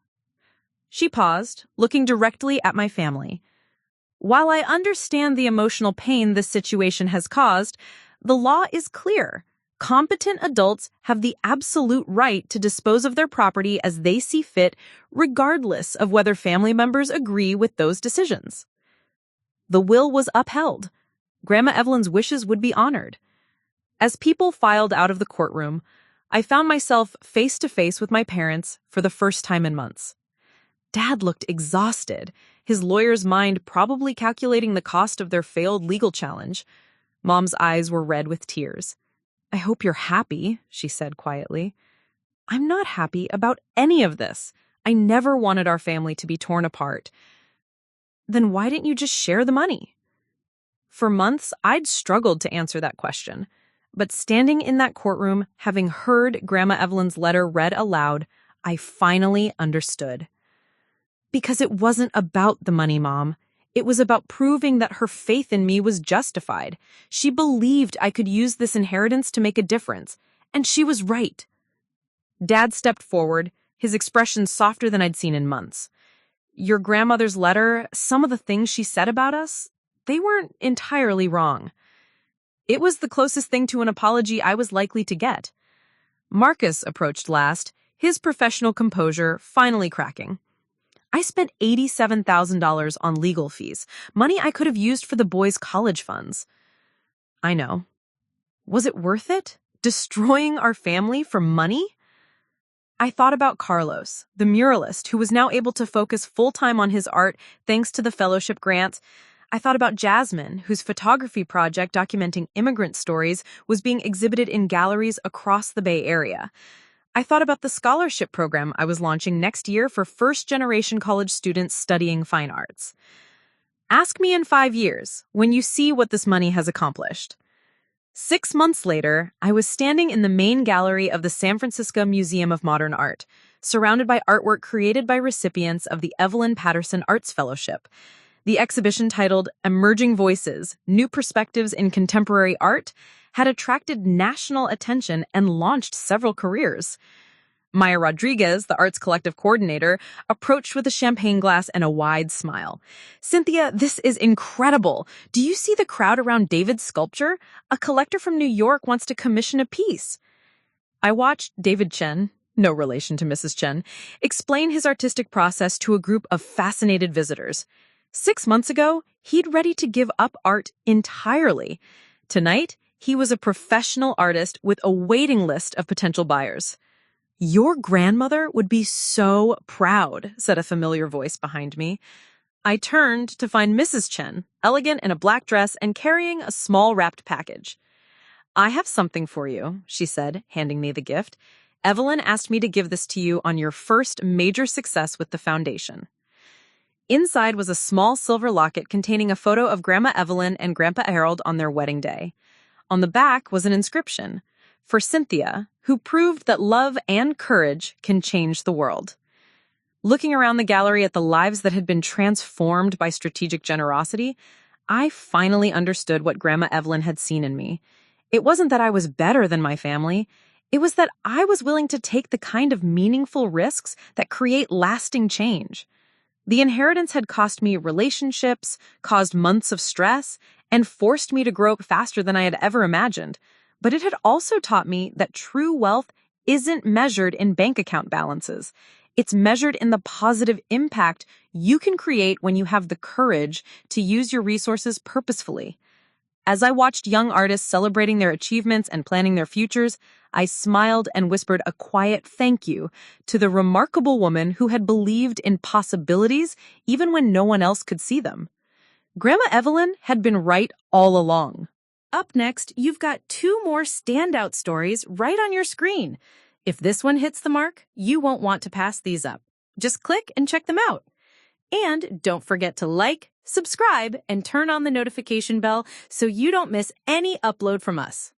She paused, looking directly at my family. "While I understand the emotional pain this situation has caused, the law is clear. Competent adults have the absolute right to dispose of their property as they see fit, regardless of whether family members agree with those decisions." The will was upheld. Grandma Evelyn's wishes would be honored. As people filed out of the courtroom, I found myself face to face with my parents for the first time in months. Dad looked exhausted, his lawyer's mind probably calculating the cost of their failed legal challenge. Mom's eyes were red with tears. "I hope you're happy," she said quietly. "I'm not happy about any of this. I never wanted our family to be torn apart." "Then why didn't you just share the money?" For months, I'd struggled to answer that question. But standing in that courtroom, having heard Grandma Evelyn's letter read aloud, I finally understood. Because it wasn't about the money, Mom. It was about proving that her faith in me was justified. She believed I could use this inheritance to make a difference, and she was right. Dad stepped forward, his expression softer than I'd seen in months. "Your grandmother's letter, some of the things she said about us, they weren't entirely wrong." It was the closest thing to an apology I was likely to get. Marcus approached last, his professional composure finally cracking. "I spent $87,000 on legal fees, money I could have used for the boys' college funds." "I know. Was it worth it? Destroying our family for money?" I thought about Carlos, the muralist who was now able to focus full-time on his art thanks to the fellowship grant. I thought about Jasmine, whose photography project documenting immigrant stories was being exhibited in galleries across the Bay Area. I thought about the scholarship program I was launching next year for first-generation college students studying fine arts. Ask me in 5 years, when you see what this money has accomplished. 6 months later, I was standing in the main gallery of the San Francisco Museum of Modern Art, surrounded by artwork created by recipients of the Evelyn Patterson Arts Fellowship. The exhibition, titled Emerging Voices, New Perspectives in Contemporary Art, had attracted national attention and launched several careers. Maya Rodriguez, the Arts Collective coordinator, approached with a champagne glass and a wide smile. "Cynthia, this is incredible. Do you see the crowd around David's sculpture? A collector from New York wants to commission a piece." I watched David Chen, no relation to Mrs. Chen, explain his artistic process to a group of fascinated visitors. 6 months ago, he'd ready to give up art entirely. Tonight, he was a professional artist with a waiting list of potential buyers. "Your grandmother would be so proud," said a familiar voice behind me. I turned to find Mrs. Chen, elegant in a black dress and carrying a small wrapped package. "I have something for you," she said, handing me the gift. "Evelyn asked me to give this to you on your first major success with the foundation." Inside was a small silver locket containing a photo of Grandma Evelyn and Grandpa Harold on their wedding day. On the back was an inscription, "For Cynthia, who proved that love and courage can change the world." Looking around the gallery at the lives that had been transformed by strategic generosity, I finally understood what Grandma Evelyn had seen in me. It wasn't that I was better than my family. It was that I was willing to take the kind of meaningful risks that create lasting change. The inheritance had cost me relationships, caused months of stress, and forced me to grow up faster than I had ever imagined. But it had also taught me that true wealth isn't measured in bank account balances. It's measured in the positive impact you can create when you have the courage to use your resources purposefully. As I watched young artists celebrating their achievements and planning their futures, I smiled and whispered a quiet thank you to the remarkable woman who had believed in possibilities even when no one else could see them. Grandma Evelyn had been right all along. Up next, you've got 2 more standout stories right on your screen. If this one hits the mark, you won't want to pass these up. Just click and check them out. And don't forget to like, subscribe, and turn on the notification bell so you don't miss any upload from us.